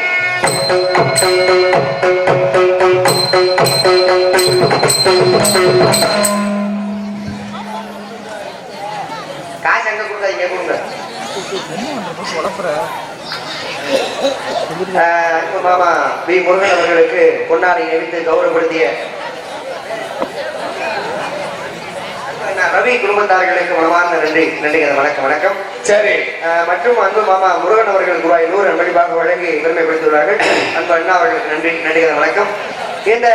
காசு எங்க கொடுத்தா இங்க கொடுங்க. மாமா வி முருகன் அவர்களுக்கு பொன்னாடை அணிவித்து கௌரவப்படுத்திய ரவி குடும்பத்தார்களுக்கு மனமார்ந்த நன்றி. வணக்கம் வணக்கம். சரி. மற்றும் அன்பு மாமா முருகன் அவர்கள் ரூபாய் 100 அன்பளிப்பாக வழங்கி பெருமைப்படுத்தியுள்ளார்கள். அன்பு அண்ணா அவர்களுக்கு நன்றி வணக்கம். இந்த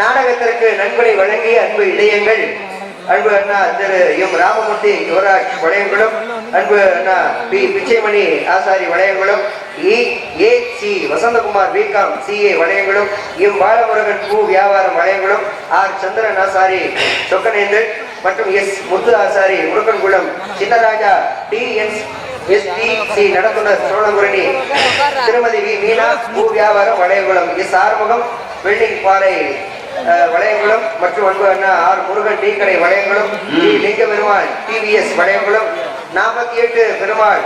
நாடகத்திற்கு நன்கொடை வழங்கிய அன்பு இதயங்கள் அன்பு அண்ணா திரு எம் ராமமூர்த்தி யுவராஜ் வளையங்குளம், அன்பு அண்ணா P Pichaimani Asari Valayankulam, C Vasanthakumar BCom CA Valayankulam, M Balamurugan பூ வியாபாரம் வளையங்குளம், ஆர் சந்திரன் ஆசாரி சொக்கனேந்தல் மற்றும் எஸ் முத்து ஆசாரி முருகன்குளம், சின்னராஜா TNSTC நடத்துனர் சோழங்குரணி, திருமதி வி மீனா பூ வியாபாரம் வளையங்குளம், எஸ் ஆறுமுகம் வெல்டிங் பாறை வளையங்குளம் மற்றும் அன்பு அண்ணா ஆர் முருகன் டீ கடை வளையங்குளம், லிங்க பெருமாள் TVS வளையங்குளம், 48 பெருமாள்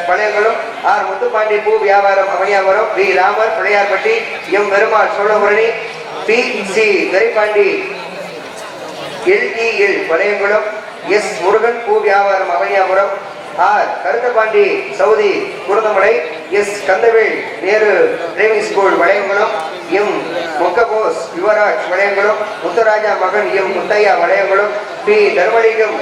வளையங்குளம், ஆர் முத்துப்பாண்டி பூ வியாபாரம் Avaniyapuram, V Ramar Pillaiyarpatti, M Perumal Cholapurani, PC Karipandi LEL Valayankulam, S Murugan பூ வியாபாரம் Avaniyapuram, R Karuthapandi Saudi Kurunthamalai, S Kandavel Nehru driving school Valayankulam, M Mokkabose Yuvaraj Valayankulam, Muthuraja மகன் எம் முத்தையா வளையங்குளம், பி தர்மலிங்கம்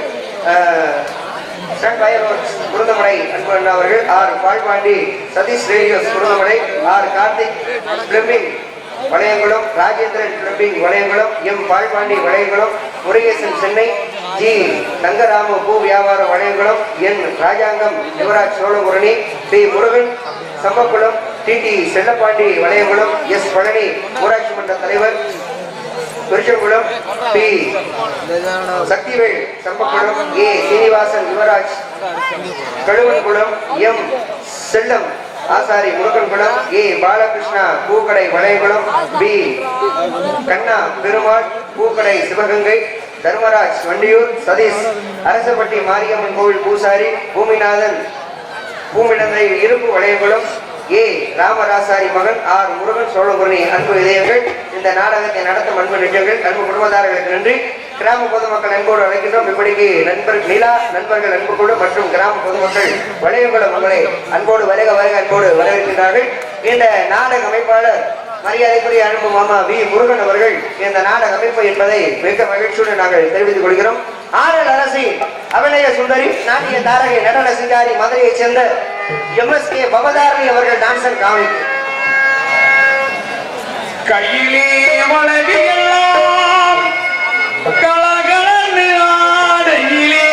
குருந்தமலை அன்பு அண்ணா அவர்கள், R Palpandi Sathish radios Kurunthamalai, R Karthik plumbing Valayankulam, Rajendran plumbing Valayankulam, M Palpandi Valayankulam, Murugesan Chennai, G Thangarama பூ வியாபாரம் Valayankulam, N Rajangam Yuvaraj Cholapurani, P Murugan Sambakulam, TT Chellapandi Valayankulam, S Palani ஊராட்சி மன்ற தலைவர் Thiruchengulam, P Sakthivel Sambakulam, A Srinivasan Yuvaraj Kaluvankulam, M Chellam Asari முருகன்குளம், ஏ பாலகிருஷ்ணா பூக்கடை வளையங்குளம், பி கண்ணா பெருமாள் பூக்கடை சிவகங்கை, தர்மராஜ் வண்டியூர், சதீஷ் அரசப்பட்டி மாரியம்மன் கோவில் பூசாரி, பூமிநாதன் பூமிடந்தை இருப்பு வளையங்குளம், ஏ ராமராசாரி மகன், ஆர் முருகன் சோழபுரணி அன்பு இதயங்கள். இந்த நாடகத்தை நடத்தும் அன்பு நெஞ்சங்கள், அன்பு குடும்பத்தார்களுக்கு நன்றி. கிராம பொதுமக்கள் அன்போடு அழைக்கின்றோம். இப்படிக்கு நிலா நண்பர்கள் அன்பு குழு மற்றும் கிராம பொதுமக்கள் வளையங்குளம் மக்களை அன்போடு வருக அன்போடு வரவேற்கின்றார்கள். இந்த நாடக அமைப்பாளர் மரியாதைக்குரிய அன்பு மாமா வி முருகன் அவர்கள் இந்த நாடக அமைப்பு என்பதை மிக மகிழ்ச்சியுடன் நாங்கள் தெரிவித்துக் கொள்கிறோம். ஆடல் அரசி அபிநய சுந்தரி நாட்டிய தாரகை நடன சிங்காரி மதுரையைச் சேர்ந்த MSK பவதாரணி அவர்கள் டான்சர் காமிக் கையிலே மலவியெல்லாம் கலகலந்து ஆடையிலே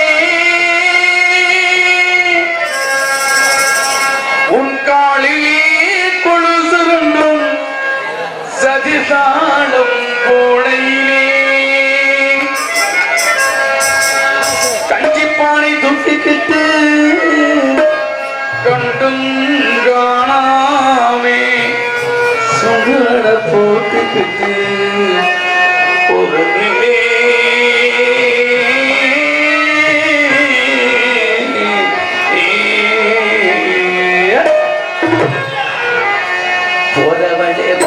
உன் காலிலே கொலுசுருண்டும் சதிசாலும் கோடையிலே கஞ்சிப்பானை துட்டிக்கிட்டு கண்டும் காணாமே சுகட போட்டுக்கிட்டு ஒரு நிலே போறவளே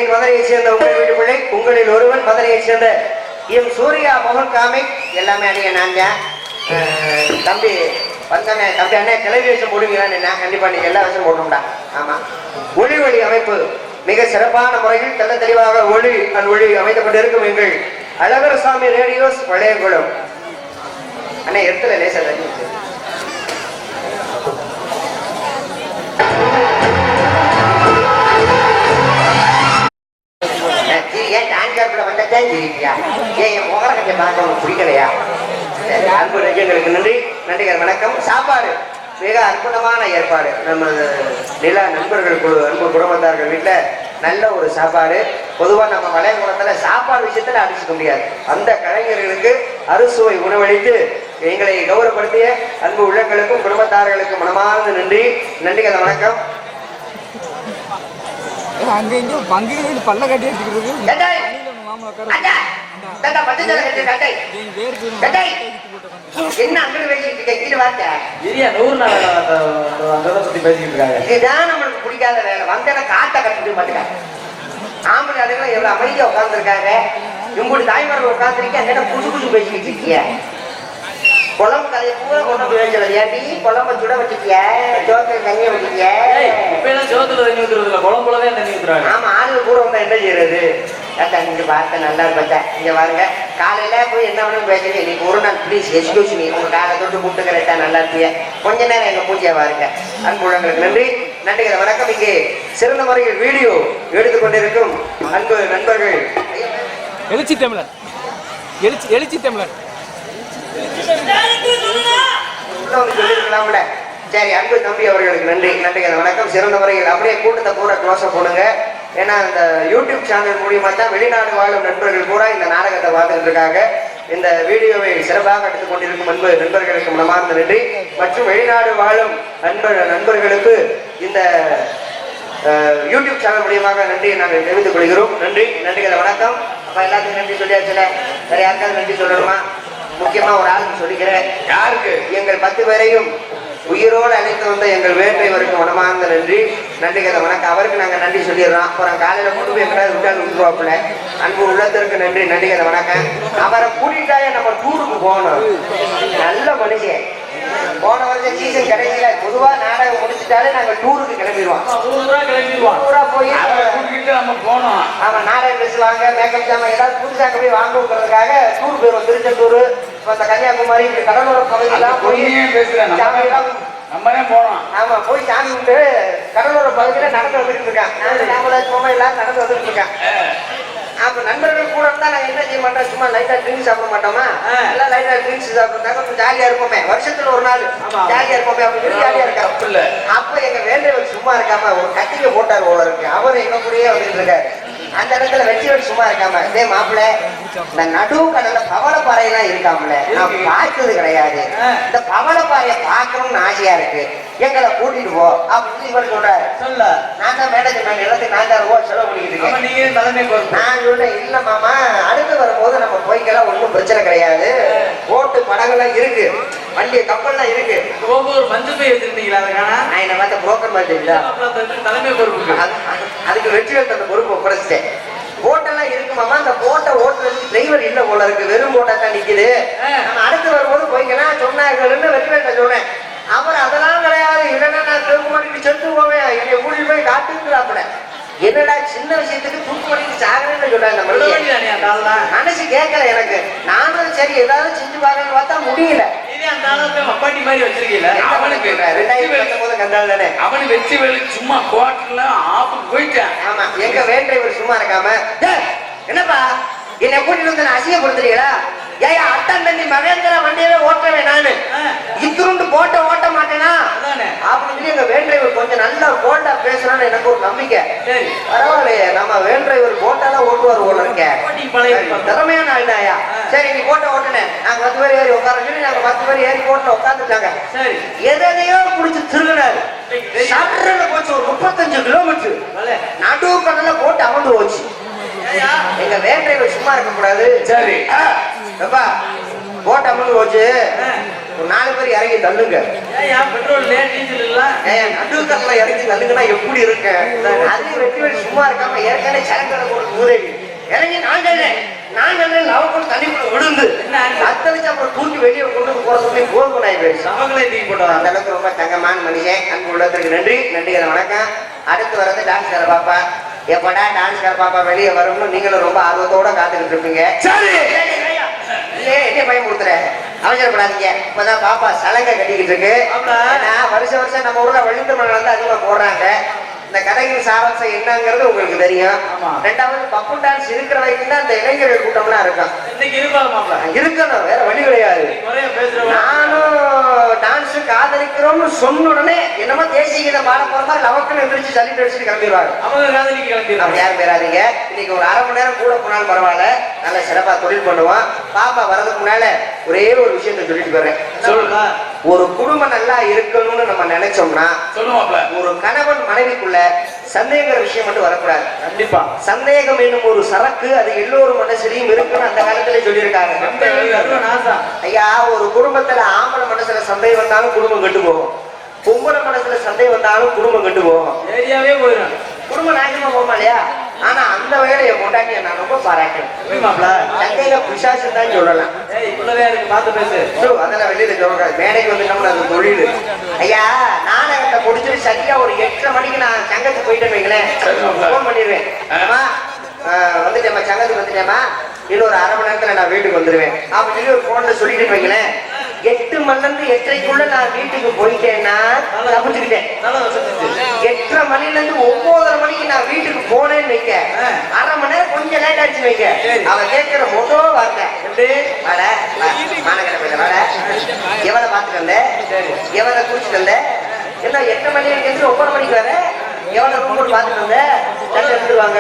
மதுரையைச் சேர்ந்த உங்கள் வீட்டு பிள்ளை உங்களில் ஒருவன் மதுரையைச் சேர்ந்த எம் சூர்யா மோகன் காமிக் எல்லாமே அடிய நான் தம்பி வந்தனே தம்பி அண்ணே கிளவி வேஷம் போடுவீங்களான்னு நான் கண்டிப்பா நீங்க எல்லா வேஷம் போடணும்டா. ஆமா ஒளி ஒளி அமைப்பு மிக சிறப்பான முறையில் தெல்ல தெளிவாக ஒளி அமைக்கப்பட்டிருக்கும் எங்கள் அழகர்சாமி ரேடியோஸ் வளையங்குளம் அண்ணே இடத்துல லேசா தண்ணி ஏன் டான்கார்ல வந்த அதைத்தான் சிரிப்பியா? ஏன் என் முகர கட்டை பார்க்க உனக்கு பிடிக்கலையா? சரி, அன்பு நெஞ்சங்களுக்கு நன்றி, நன்றிகள், வணக்கம். சாப்பாடு மிக அற்புதமான ஏற்பாடு. நம்ம நிலா நண்பர்கள் குழு அன்பு குடும்பத்தார்கள் வீட்டில் நல்ல ஒரு சாப்பாடு. பொதுவாக நம்ம வளையகுளத்தில் சாப்பாடு விஷயத்தில் அடிச்சுக்க முடியாது. அந்த கலைஞர்களுக்கு அறுசுவை உணவளித்து எங்களை கௌரவப்படுத்திய அன்பு உள்ளங்களுக்கும் குடும்பத்தார்களுக்கும் மனமார்ந்த நன்றி, நன்றிகள், வணக்கம். அங்கே பங்கு பல்ல கட்டி வச்சுக்கிறது என்ன அங்கிட்டு பேசிட்டு இருக்க? கீழே வார்த்தை இல்லையா 100 நாள் அந்த பத்தி பேசிக்கிட்டு இருக்காங்க. இதுதான் நம்மளுக்கு பிடிக்காத வேலை. வந்தேன்னா காட்டை கட்டிட்டு மாட்டேங்க. ஆம்பளை அதுகளும் எவ்வளவு அமைதியா உட்கார்ந்துருக்காங்க. இவங்களுடைய தாய்மார்கள் உட்கார்ந்துருக்கீங்க, அந்த புதுசு புதுசு பேசிக்கிட்டு இருக்கீங்க. குழம்பு கதையை பூரா கொண்டு போய் வச்சல. ஏன்டி குழம்ப சுட வச்சுட்டிய, சோத்துல தண்ணியை வச்சுட்டிய? இப்ப எல்லாம் சோத்துல தண்ணி ஊத்துறது இல்ல, குழம்புலவே தண்ணி ஊத்துறாங்க. ஆமா, ஆளுகள் கூட வந்தா என்ன செய்யறது? நீங்க பார்த்த நல்லா இருப்பா. இங்க பாருங்க, காலையில போய் என்ன வேணும் பேசுறீங்க. இன்னைக்கு ஒரு நாள் ப்ளீஸ் எக்ஸ்கியூஸ் மீ, உங்க காலை தொட்டு கூப்பிட்டு கரெக்டா நல்லா இருப்பீங்க. கொஞ்ச நேரம் எங்க பூஜையா பாருங்க. அன்புள்ளங்களுக்கு நன்றி, நன்றிகள், வணக்கம். இங்கே சிறந்த முறையில் வீடியோ எடுத்துக்கொண்டிருக்கும் அன்பு நண்பர்கள் எழுச்சி தமிழர், எழுச்சி தமிழர் சொல்லிருக்கலாம்ல. சரி, அன்பு தம்பி அவர்களுக்கு நன்றி, நன்றிகள், வணக்கம். சிறந்த முறையில் அப்படியே கூட்டத்தை பூரா க்ளோஸை போடுங்க. ஏன்னா இந்த யூடியூப் சேனல் மூலியமா தான் வெளிநாடு வாழும் நண்பர்கள் பூரா இந்த நாடகத்தை பார்த்துட்டு இருக்காங்க. இந்த வீடியோவை சிறப்பாக எடுத்துக் கொண்டிருக்கும் அன்பு நண்பர்களுக்கு மனமார்ந்த நன்றி. மற்றும் வெளிநாடு வாழும் நண்பர்களுக்கு இந்த யூடியூப் சேனல் மூலியமாக நன்றியை நாங்கள் தெரிவித்துக் கொள்கிறோம். நன்றி, நன்றிகளை, வணக்கம். அப்ப எல்லாத்துக்கும் நன்றி சொல்லியாச்சுல, வேற யாருக்காவது நன்றி சொல்லணுமா? முக்கியமா ஒரு ஆளுக்கு சொல்லிக்கிறேன். யாருக்கு? எங்கள் 10 பேரையும் உயிரோடு அழைத்து வந்த எங்கள் வேட்டைவருக்கு மனமார்ந்த நன்றி, நன்றிகளை, வணக்கம். அவருக்கு நாங்கள் நன்றி சொல்லிடுறோம். அப்புறம் காலையில கொண்டு போய் எங்கேயாவது விட்டால் விட்டுருவாப்புல. அன்பு உள்ளத்திற்கு நன்றி, நன்றிகளை, வணக்கம். அவரை கூட்டிட்டாயே நம்ம டூருக்கு போகணும். நல்ல மனுஷன். போன வருஷம் சீசன் கடைசியில பொதுவா நாடகம் முடிச்சுட்டாலே நாங்க டூருக்கு கிளம்பிடுவோம். ஊரா போய் நம்ம போனோம். ஆமா, நாடகம் பேசுவாங்க, மேக்கப் ஜாமான் ஏதாவது புதுசாக போய் வாங்குறதுக்காக டூர் போயிடுவோம். திருச்செந்தூர், இந்த கன்னியாகுமரி, கடலோர பகுதியெல்லாம் போய் நம்மளே போனோம். ஆமா, போய் சாமி விட்டு கடலோர பகுதியில நடந்து வந்துட்டு இருக்கான். நாமளாச்சும் போமா எல்லாரும் நடந்து வந்துட்டு இருக்கான். அப்ப நண்பர்கள் கூட இருந்தா நாங்க என்ன செய்ய மாட்டோம், சும்மா லைட்டா ட்ரிங்க்ஸ் சாப்பிட மாட்டோமா? எல்லாம் லைட்டா ட்ரிங்க்ஸ் சாப்பிட்டா கொஞ்சம் ஜாலியா இருப்போமே, வருஷத்துல ஒரு நாள் ஜாலியா இருப்போமே அப்படின்னு ஜாலியா இருக்கா. அப்ப எங்க வேண்டவர் சும்மா இருக்காம ஒரு கத்திரிக்கை போட்டார் போல இருக்கு. அவரு எங்க கூடயே வந்துட்டு இருக்காரு. அந்த இடத்துல வெற்றியோடு சும்மா இருக்காம, இதே மாப்பிள்ள இந்த நடு கடல்ல பவளப்பாறையெல்லாம் இருக்காமல, நான் பார்த்தது கிடையாது. இந்த பவளப்பாறையை பார்க்கணும்னு ஆசையா இருக்கு, எங்களை கூட்டிட்டு போ அப்படின்னு இவர் சொல்றாரு. சொல்ல நான் தான் மேனேஜர், நான் எல்லாத்தையும் 4000 ரூபாய் செலவு பண்ணிக்கிட்டு இருக்கேன். நான் சொல்றேன், இல்ல மாமா, அடுத்து வரும்போது நம்ம போய்க்கலாம், ஒன்றும் பிரச்சனை கிடையாது. போட்டு படங்கள்லாம் இருக்கு, வண்டி கப்பல்லாம் இருக்கு. ஒவ்வொரு மஞ்சள் போய் வச்சிருந்தீங்களா? நான் என்ன பார்த்த புரோக்கர் மாதிரி தலைமை பொறுப்பு. அதுக்கு வெற்றிவேல் அந்த பொறுப்பை குறைச்சிட்டேன். போட்டெல்லாம் இருக்குமாமா, அந்த போட்டை ஓட்டுறதுக்கு டிரைவர் இல்ல போல இருக்கு, வெறும் போட்டா தான் நிக்குது. நம்ம அடுத்து வரும்போது போய்க்கலாம் சொன்னாங்கன்னு வெற்றிவேல் சொல்றேன். அவர் அதெல்லாம் கிடையாது, இல்லைன்னா நான் தூக்கு மாட்டிட்டு செத்து போவேன், என்னை கூட்டிட்டு போய் காட்டுங்கிறாப்புல. என்னடா சின்ன விஷயத்துக்கு தூக்கு மாட்டிட்டு சாகணும்னு சொல்றாங்க. மனசு கேட்கல எனக்கு. நானும் சரி ஏதாவது செஞ்சு பாக்கணும்னு பார்த்தா முடியல. மப்பாட்டி மாதிரி வச்சிருக்கீங்க. அவனுக்கு 2019 கண்டால் தானே அவனு வெற்றி வேலை சும்மா கோட்டில் ஆப்புக்கு போயிட்டேன். ஆமா, எங்க வேண்டவர் சும்மா இருக்காம, என்னப்பா என்னை கூட்டிட்டு வந்து நான் அசிங்கப்படுத்துறீங்களா? ஏயா அட்டன் தண்ணி மகேந்திரா வண்டியவே ஓட்டுறேன் நானு, இத்துருண்டு போட்ட ஓட்ட மாட்டேனா அப்படின்னு சொல்லி எங்க வேண்டவர் கொஞ்சம் நல்லா போட்டா பேசுறான்னு எனக்கு ஒரு நம்பிக்கை. பரவாயில்லையே, நம்ம வேண்டவர் போட்டாதான் ஓட்டுவார் போல இருக்கேன், திறமையான ஆளுதாயா. சரி, நீ போட்ட ஓட்டுனேன், நாங்க 10 பேர் ஏறி உட்கார சொல்லி நாங்க 10 பேர் ஏறி போட்டுல உட்காந்துட்டாங்க. சரி, எதையோ குடிச்சு திருகினாரு. சாப்பிட்றதுல போச்சு ஒரு 35 கிலோமீட்டர் நடு கடல போட்டு அமர்ந்து போச்சு. எங்க வேண்டவர் சும்மா இருக்க கூடாது. சரி போட்டு அமர்ந்து போச்சு, ஒரு 4 பேர் இறங்கி தள்ளுங்க. பெட்ரோல் நடுக்கல்ல இறங்கி தள்ளுங்கன்னா எப்படி இருக்கு? அது வெற்றி சும்மா இருக்காம ஏற்கனவே சரக்கடை போட்டு உதவி இறங்கி நான் லவக்குள்ள தண்ணிக்குள்ள விழுந்து அத்தனைச்சு அப்புறம் தூக்கி வெளியே கொண்டு போற சொல்லி போதும் ஆயிடுச்சு. அந்த அளவுக்கு ரொம்ப தங்கமான மனுஷன். அன்பு உள்ளத்திற்கு நன்றி, நன்றிகளை, வணக்கம். அடுத்து வர்றது டான்ஸ்கார பாப்பா. எப்படா டான்ஸ்கார பாப்பா வெளியே வரும்னு நீங்களும் ரொம்ப ஆர்வத்தோட காத்துக்கிட்டு இருப்பீங்க. என்ன பயமுறுத்துற? அவசரப்படாதீங்க. இப்பதான் பாப்பா சலங்கை கட்டிக்கிட்டு இருக்கு. வருஷம் வருஷம் நம்ம ஊர்ல வள்ளித்தமிழ் வந்து அதிகமா போடுறாங்க. இந்த கதையின் சாராம்சம் என்னங்கிறது உங்களுக்கு தெரியும். ரெண்டாவது பப்பு டான்ஸ் இருக்கிற வரைக்கும் தான் இந்த இளைஞர்கள் கூட்டம்லாம் இருக்கும். இருக்கணும், வேற வழி கிடையாது. நானும் டான்ஸ் காதலிக்கிறோம்னு சொன்ன உடனே என்னமோ தேசிய கீதம் பாட போற மாதிரி லவக்குன்னு எந்திரிச்சு சளி அடிச்சுட்டு கிளம்பிடுவாங்க. அப்படி யாரும் பேராதீங்க. இன்னைக்கு ஒரு 1/2 மணி நேரம் கூட போனாலும் பரவாயில்ல, நல்ல சிறப்பா தொழில் பண்ணுவோம். பாப்பா வர்றதுக்கு முன்னால ஒரே ஒரு விஷயத்த சொல்லிட்டு போறேன். சொல்லுங்க. ஒரு குடும்பம் நல்லா இருக்கணும்னு நம்ம நினைச்சோம்னா ஒரு கணவன் மனைவிக்குள்ள சந்தேகங்கிற விஷயம் மட்டும் வரக்கூடாது. கண்டிப்பா சந்தேகம் என்னும் ஒரு சரக்கு அது எல்லோரும் மனசுலயும் இருக்குன்னு அந்த காலத்துல சொல்லியிருக்காங்க. ஐயா, ஒரு குடும்பத்துல ஆம்பளை மனசுல சந்தேகம் வந்தாலும் குடும்பம் கெட்டு போகும், பொம்பளை மனசுல சந்தேகம் வந்தாலும் குடும்பம் கெட்டு போகும், ஏரியாவே போயிடும், குடும்பம் நாசமா போகுமா இல்லையா? ஆனா அந்த வகையில என் கொண்டாட்டிய நான் ரொம்ப பாராட்டேன். சந்தேக பிசாசு தான் சொல்லலாம். அதெல்லாம் வெளியில சொல்லக்கூடாது, மேடைக்கு வந்துட்டோம்னா அது தொழில். ஐயா, நாடகத்தை முடிச்சுட்டு சரியா ஒரு 8:30 மணிக்கு நான் சங்கத்துக்கு போயிட்டேன்னு வைங்களேன், போன் பண்ணிடுவேன். வந்துட்டேம்மா, சங்கத்துக்கு வந்துட்டேம்மா, இன்னும் ஒரு 1/2 மணி நேரத்துல நான் வீட்டுக்கு வந்துருவேன் அப்படின்னு சொல்லி ஒரு போன்ல சொல்லிட்டு வைங்களேன். 8 மணிலிருந்து 8:30க்குள்ள நான் வீட்டுக்கு போயிட்டேன்னா தப்பிச்சுக்கிட்டேன். 8:30 மணிலிருந்து 9:30 மணிக்கு நான் வீட்டுக்கு போனேன்னு வைக்க, 1/2 மணி நேரம் கொஞ்சம் லேட் ஆயிடுச்சு வைக்க, அவன் கேட்கிற முதல் வார்த்தை எவனை பார்த்துட்டு வந்த, எவனை குடிச்சிட்டு வந்த, என்ன 8 மணி 9 மணிக்கு வர, எவனை ரூம் போட்டு பார்த்துட்டு வந்த, எடுத்துருவாங்க.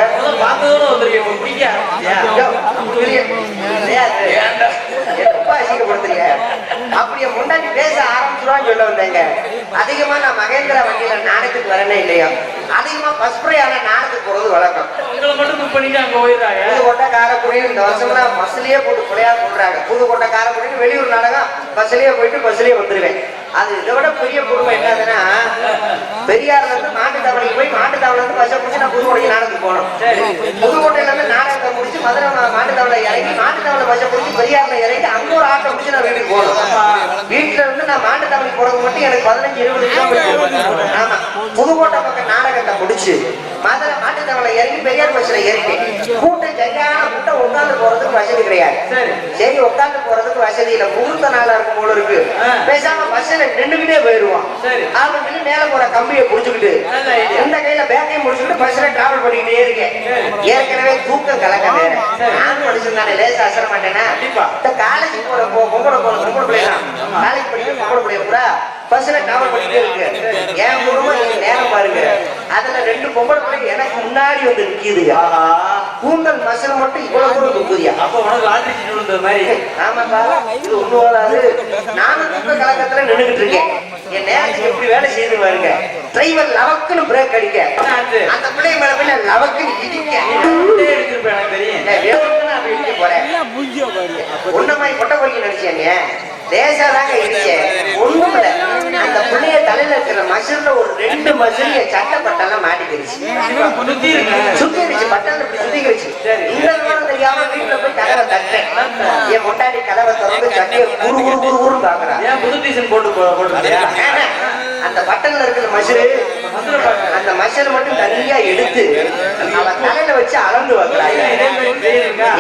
அப்படியே முன்னாடி பேச ஆரம்பிச்சுருவான்னு சொல்ல வந்தேங்க. அதிகமா நான் மகேந்திரா வண்டியில நாடகத்துக்கு வரனே இல்லையா, அதிகமா பஸ் பிரயாண நாடகத்துக்கு போறது வழக்கம். புதுக்கோட்டை காரைக்குடி இந்த வருஷம் பஸ்லயே போட்டு கொலையா போடுறாங்க. புதுக்கோட்டை காரைக்குடி வெளியூர் நாடகம் பஸ்லயே போயிட்டு பஸ்லயே வந்துருவேன். அது இதை விட பெரிய குடும்பம் என்னதுன்னா, பெரியார்ல இருந்து மாட்டுத்தாவணிக்கு போய் மாட்டுத்தாவணில இருந்து பஸ்ஸை பிடிச்சி நான் புதுக்கோட்டை நாடகத்துக்கு போனோம். புதுக்கோட்டையில இருந்து நாடகத்தை முடிச்சு மதுரை மாட்டுத்தாவணை இறங்கி மாட்டுத்தாவணை பஸ்ஸை பிடிச்சி பெரியார்ல இறங்கி அங்க ஒரு ஆட்டோ பிடிச்சி நான் வீட்டுக்கு போனோம். வீட்டுல இருந்து நான் மாட்டுத்தாவணிக்கு போறது மட்டும் எனக்கு 15-20 கிலோமீட்டர். ஆமா, புதுக்கோட்டை பக்கம் நாடகத்தை முடிச்சு மதுரை மாட்டுத்தாவணை இறங்கி பெரியார் பஸ்ல இறங்கி கூட்டம் சரியான கூட்டம் உட்கார்ந்து போறதுக்கு வசதி கிடையாது. சரி, உட்கார்ந்து போறதுக்கு வசதி இல்ல, முகூர்த்த நாளா இருக்கும் போல இருக்கு, பேசாம பஸ்ல நின்றுகிட்டே போயிருவான். அப்படின்னு மேல போற கம்பியை புடிச்சுக்கிட்டு இந்த கையில பேக்கையும் முடிச்சுக்கிட்டு பஸ்ல டிராவல் பண்ணிக்கிட்டே இருக்கேன். ஏற்கனவே தூக்கம் கலக்க வேற, நான் படிச்சிருந்தானே லேசா அசர மாட்டேன்னா. காலேஜ் போற பொம்பளை பிள்ளைலாம் காலேஜ் படிக்கிற பொம்பளை பிள்ளைய பூரா பஸ்ல டிராவல் பண்ணிட்டே இருக்கு. என் குடும்பம் நீங்க நேரம் பாருங்க, அதுல 2 பொம்பளை பிள்ளைங்க எனக்கு முன்னாடி வந்து நிக்குது. கூந்தல் மசல் மட்டும் இவ்வளவு தூரம் தூக்குதியா? ஆமாப்பா, இது ஒண்ணு வராது. நானும் தூக்க கலக்கத்துல நின்றுகிட்டு இருக்கேன். என் நேரத்துக்கு எப்படி வேலை செய்து பாருங்க. டிரைவர் லவக்குன்னு பிரேக் அடிக்க, அந்த பிள்ளைங்க மேல போய் நான் லவக்குன்னு இடிக்க போறேன். ஒன்னமாய் கொட்டை பொறிக்க நினைச்சேங்க, லேசா தாங்க இடிச்சேன், ஒண்ணும் இல்ல. அந்த பிள்ளைய தலையில இருக்கிற மசில்ல ஒரு 2 மசில் என் சட்டை பட்டெல்லாம் மாட்டிக்கிடுச்சு, சுத்திடுச்சு, பட்டன் இப்படி சுத்திக்கிடுச்சு. இந்த விவரம் தெரியாம வீட்டுல போய் கதவை தட்டேன். என் முட்டாடி கதவை திறந்து சட்டையை குரு பாக்குறான். அந்த பட்டன்ல இருக்கிற மசில், அந்த மசில் மட்டும் தனியா எடுத்து அவன் தலையில வச்சு அளந்து வைக்கிறாங்க.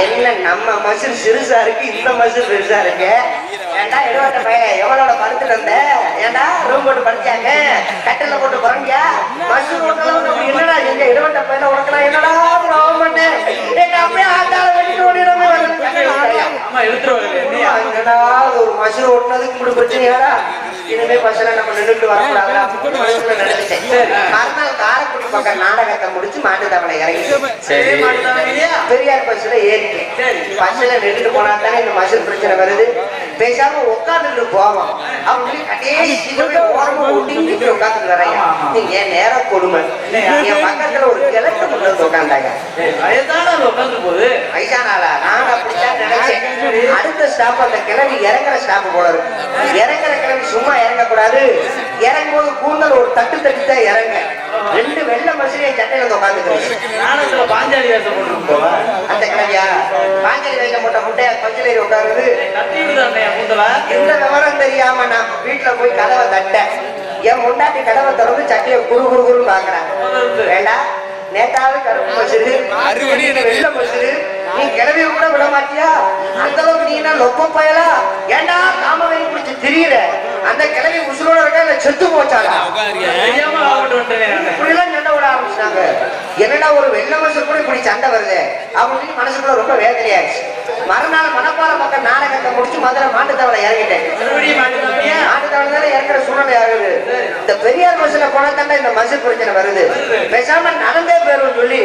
என்ன நம்ம மசில் சிறுசா இருக்கு, இந்த மசில் பெருசா இருக்கு. ஏண்டா எடுவட்ட பையன் எவனோட படுத்துட்டு வந்த, ஏண்டா ரூம் போட்டு படுத்தியாங்க, கட்டில போட்டு குறைஞ்சியா, மசில் ஓட்டலாம் என்னடா எங்க எடுவட்ட பையனை உனக்கலாம் என்னடா பண்ணேன். எங்க அப்படியே ஆட்டால வெட்டிட்டு ஓடிடாம ஒரு மசில் ஓட்டுனதுக்கு இப்படி பிரச்சனையாடா, இனிமே பஸ்ல நம்ம நின்றுட்டு வரக்கூடாது. மறுநாள் காரைக்குடி பக்கம் நாடகத்தை முடிச்சு மாட்டுத்தாவணை இறங்கி பெரியார் பஸ்ல ஏறிட்டேன். பஸ்ல நின்றுட்டு போனா தானே இந்த மசில் பிரச்சனை வருது, பேசாம உட்காந்துட்டு போவோம் அப்படின்னு கடைசி ஓரமா ஒட்டி உட்காந்துட்டு வரையா. நீங்க என் நேரம் கொடுமை, என் பக்கத்துல ஒரு கிழக்கு முன்ன வந்து உட்காந்தாங்க. வயசானாலா நான் அப்படித்தான் நினைச்சேன். அடுத்த ஸ்டாப் அந்த கிழவி இறங்குற ஸ்டாப் போல இருக்கு. இறங்குற கிழவி சும்மா இறங்கக்கூடாது, இறங்கும் போது கூந்தல் ஒரு தட்டு தான் இறங்க. 2 வெள்ளை மசிலியை சட்டையில உட்காந்துக்கிறேன். பாஞ்சாலி வேஷம் போட்டு அந்த கிழவியா பாஞ்சாலி வேஷம் போட்ட முட்டையா பஞ்சிலேறி உட்காருது. எந்த விவரம் தெரியாம நான் வீட்டுல போய் கதவை தட்ட, என் முண்டாட்டி கதவை திறந்து சட்டையை குறு பாக்குறேன். வேண்டா, நேத்தாவது கருப்பு மசிறு, வெள்ளை மசிறு, நீ கிளவிய கூட விட மாட்டியா? அந்த அளவுக்கு நீ என்ன லொப்ப பயலா? ஏண்டா காமவை பிடிச்சு திரியிற? அந்த கிளவி உசுரோட இருக்கா இல்ல செத்து போச்சாடா? இப்படிலாம் சண்டை விட என்னடா ஒரு வெள்ள மனுஷன் கூட இப்படி சண்டை வருது அப்படின்னு மனசுக்குள்ள ரொம்ப வேதனையாச்சு. மறுநாள் மணப்பாறை பக்கம் நாடகத்தை முடிச்சு மதுரை மாட்டுத்தவளை இறங்கிட்டேன். மாட்டுத்தவளை தானே இறங்குற சூழ்நிலை ஆகுது. இந்த பெரியார் பஸ்ல போனா தாண்டா இந்த மசூல் பிரச்சனை வருது. பேசாம நடந்தே போயிரும் சொல்லி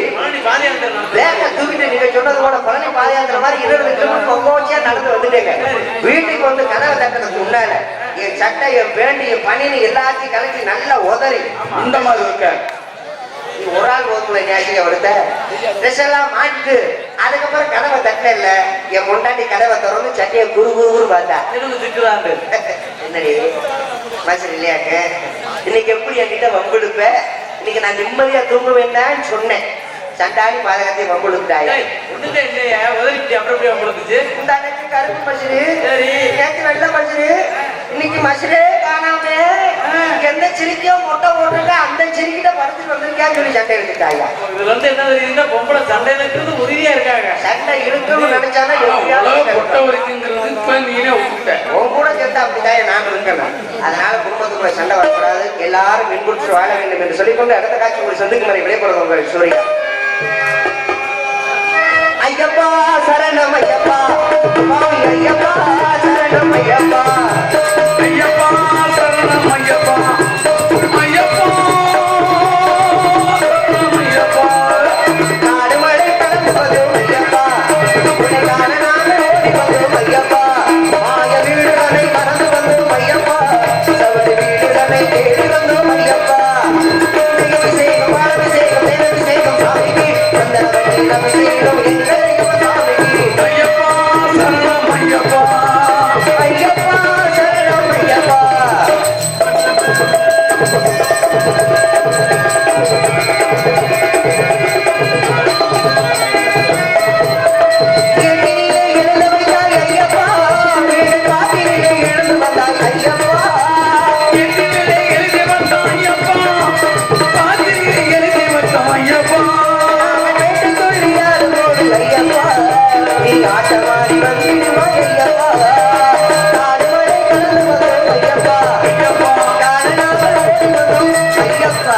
வேக தூக்கிட்டு நீங்க சொன்னது போல பழனி பாதையாங்கிற மாதிரி 20 கிலோமீட்டர் பொங்கோச்சியா நடந்து வந்துட்டேங்க. வீட்டுக்கு வந்து கதவை தட்டுறதுக்கு முன்னால என் சட்டை, என் பேண்டி, என் பணினு எல்லாத்தையும் கலக்கி நல்லா உதறி இந்த மாதிரி இருக்க ஒரு ஆள் ஓதுல ஞாயிற்று வருத்த ட்ரெஸ் எல்லாம் மாட்டு. அதுக்கப்புறம் கதவை தட்டின இல்ல என் முண்டாட்டி கதவை திறந்து சட்டையை குரு குரு பார்த்தா என்னடி மசல் இல்லையாக்க இன்னைக்கு எப்படி என்கிட்ட வம்பெடுப்ப, இன்னைக்கு நான் நிம்மதியா தூங்க வேண்டாம்னு சொன்னேன். சண்டாடி பாதகத்தை வம்பெடுத்தாய் கருப்பு மசுரு நேற்று வெள்ள மசுரு இன்னைக்கு மசுரே காணாம எந்த சிரிக்கையோ மொட்டை போட்டிருக்க அந்த சிரிக்கிட்ட படுத்துட்டு வந்திருக்கான்னு சொல்லி சண்டை எடுத்துட்டாயா. இது வந்து என்ன தெரியுதுன்னா பொம்பளை சண்டை இருக்கிறது உறுதியா இருக்காங்க. சண்டை இருக்கணும்னு நினைச்சானா பொட்டை வரைக்குங்கிறது இப்ப நீனே விட்டுட்ட. உன் கூட சேர்த்தா அப்படித்தான் நான் இருக்கணும். அதனால குடும்பத்துக்குள்ள சண்டை வரக்கூடாது, எல்லாரும் மின்புற்று வாழ வேண்டும் என்று சொல்லிக்கொண்டு அடுத்த காட்சி உங்கள் சொந்துக்கு மாதிரி விளையாடுறது உங்கள் சூரியா. ஐயப்பா சரணம் ஐயப்பா, ஐயப்பா சரணம் ஐயப்பா, ஐயப்பா சரணம் ஐயப்பா, ஐயப்பா ஐயப்பா. நாடு மழை கடந்து வரும் ஐயப்பா, உனக்கான நாங்கள் ஓடி வந்தோம் ஐயப்பா, மாய வீடுகளை மறந்து வந்தோம் ஐயப்பா, சவடி வீடுகளை தேடி வந்தோம் ஐயப்பா. அபிஷேகம் அபிஷேகம் அபிஷேகம் சாமிக்கு வந்தவர்கள் அபிஷேகம் எங்களையும் சாமிக்கு. ஐயப்பா சரணம் ஐயப்பா, ஐயப்பா சரணம் ஐயப்பா. எண்ணிலே எழுத வைத்தாய் ஐயப்பா, வீடு காட்டிலே எழுந்து வந்தாய் ஐயப்பா. எண்ணிலே எழுதி வந்தோம் ஐயப்பா, பாத்திரிகை எழுதி வந்தோம் ஐயப்பா. கேட்டுக் கொள்ளியார் போடு ஐயப்பா, நீ ஆட்டமாடி வந்திடுவாய் ஐயப்பா. நாடு மழை கடந்து வந்தோம் ஐயப்பா, ஐயப்பா காரணமாக ஓடி வந்தோம் ஐயப்பா.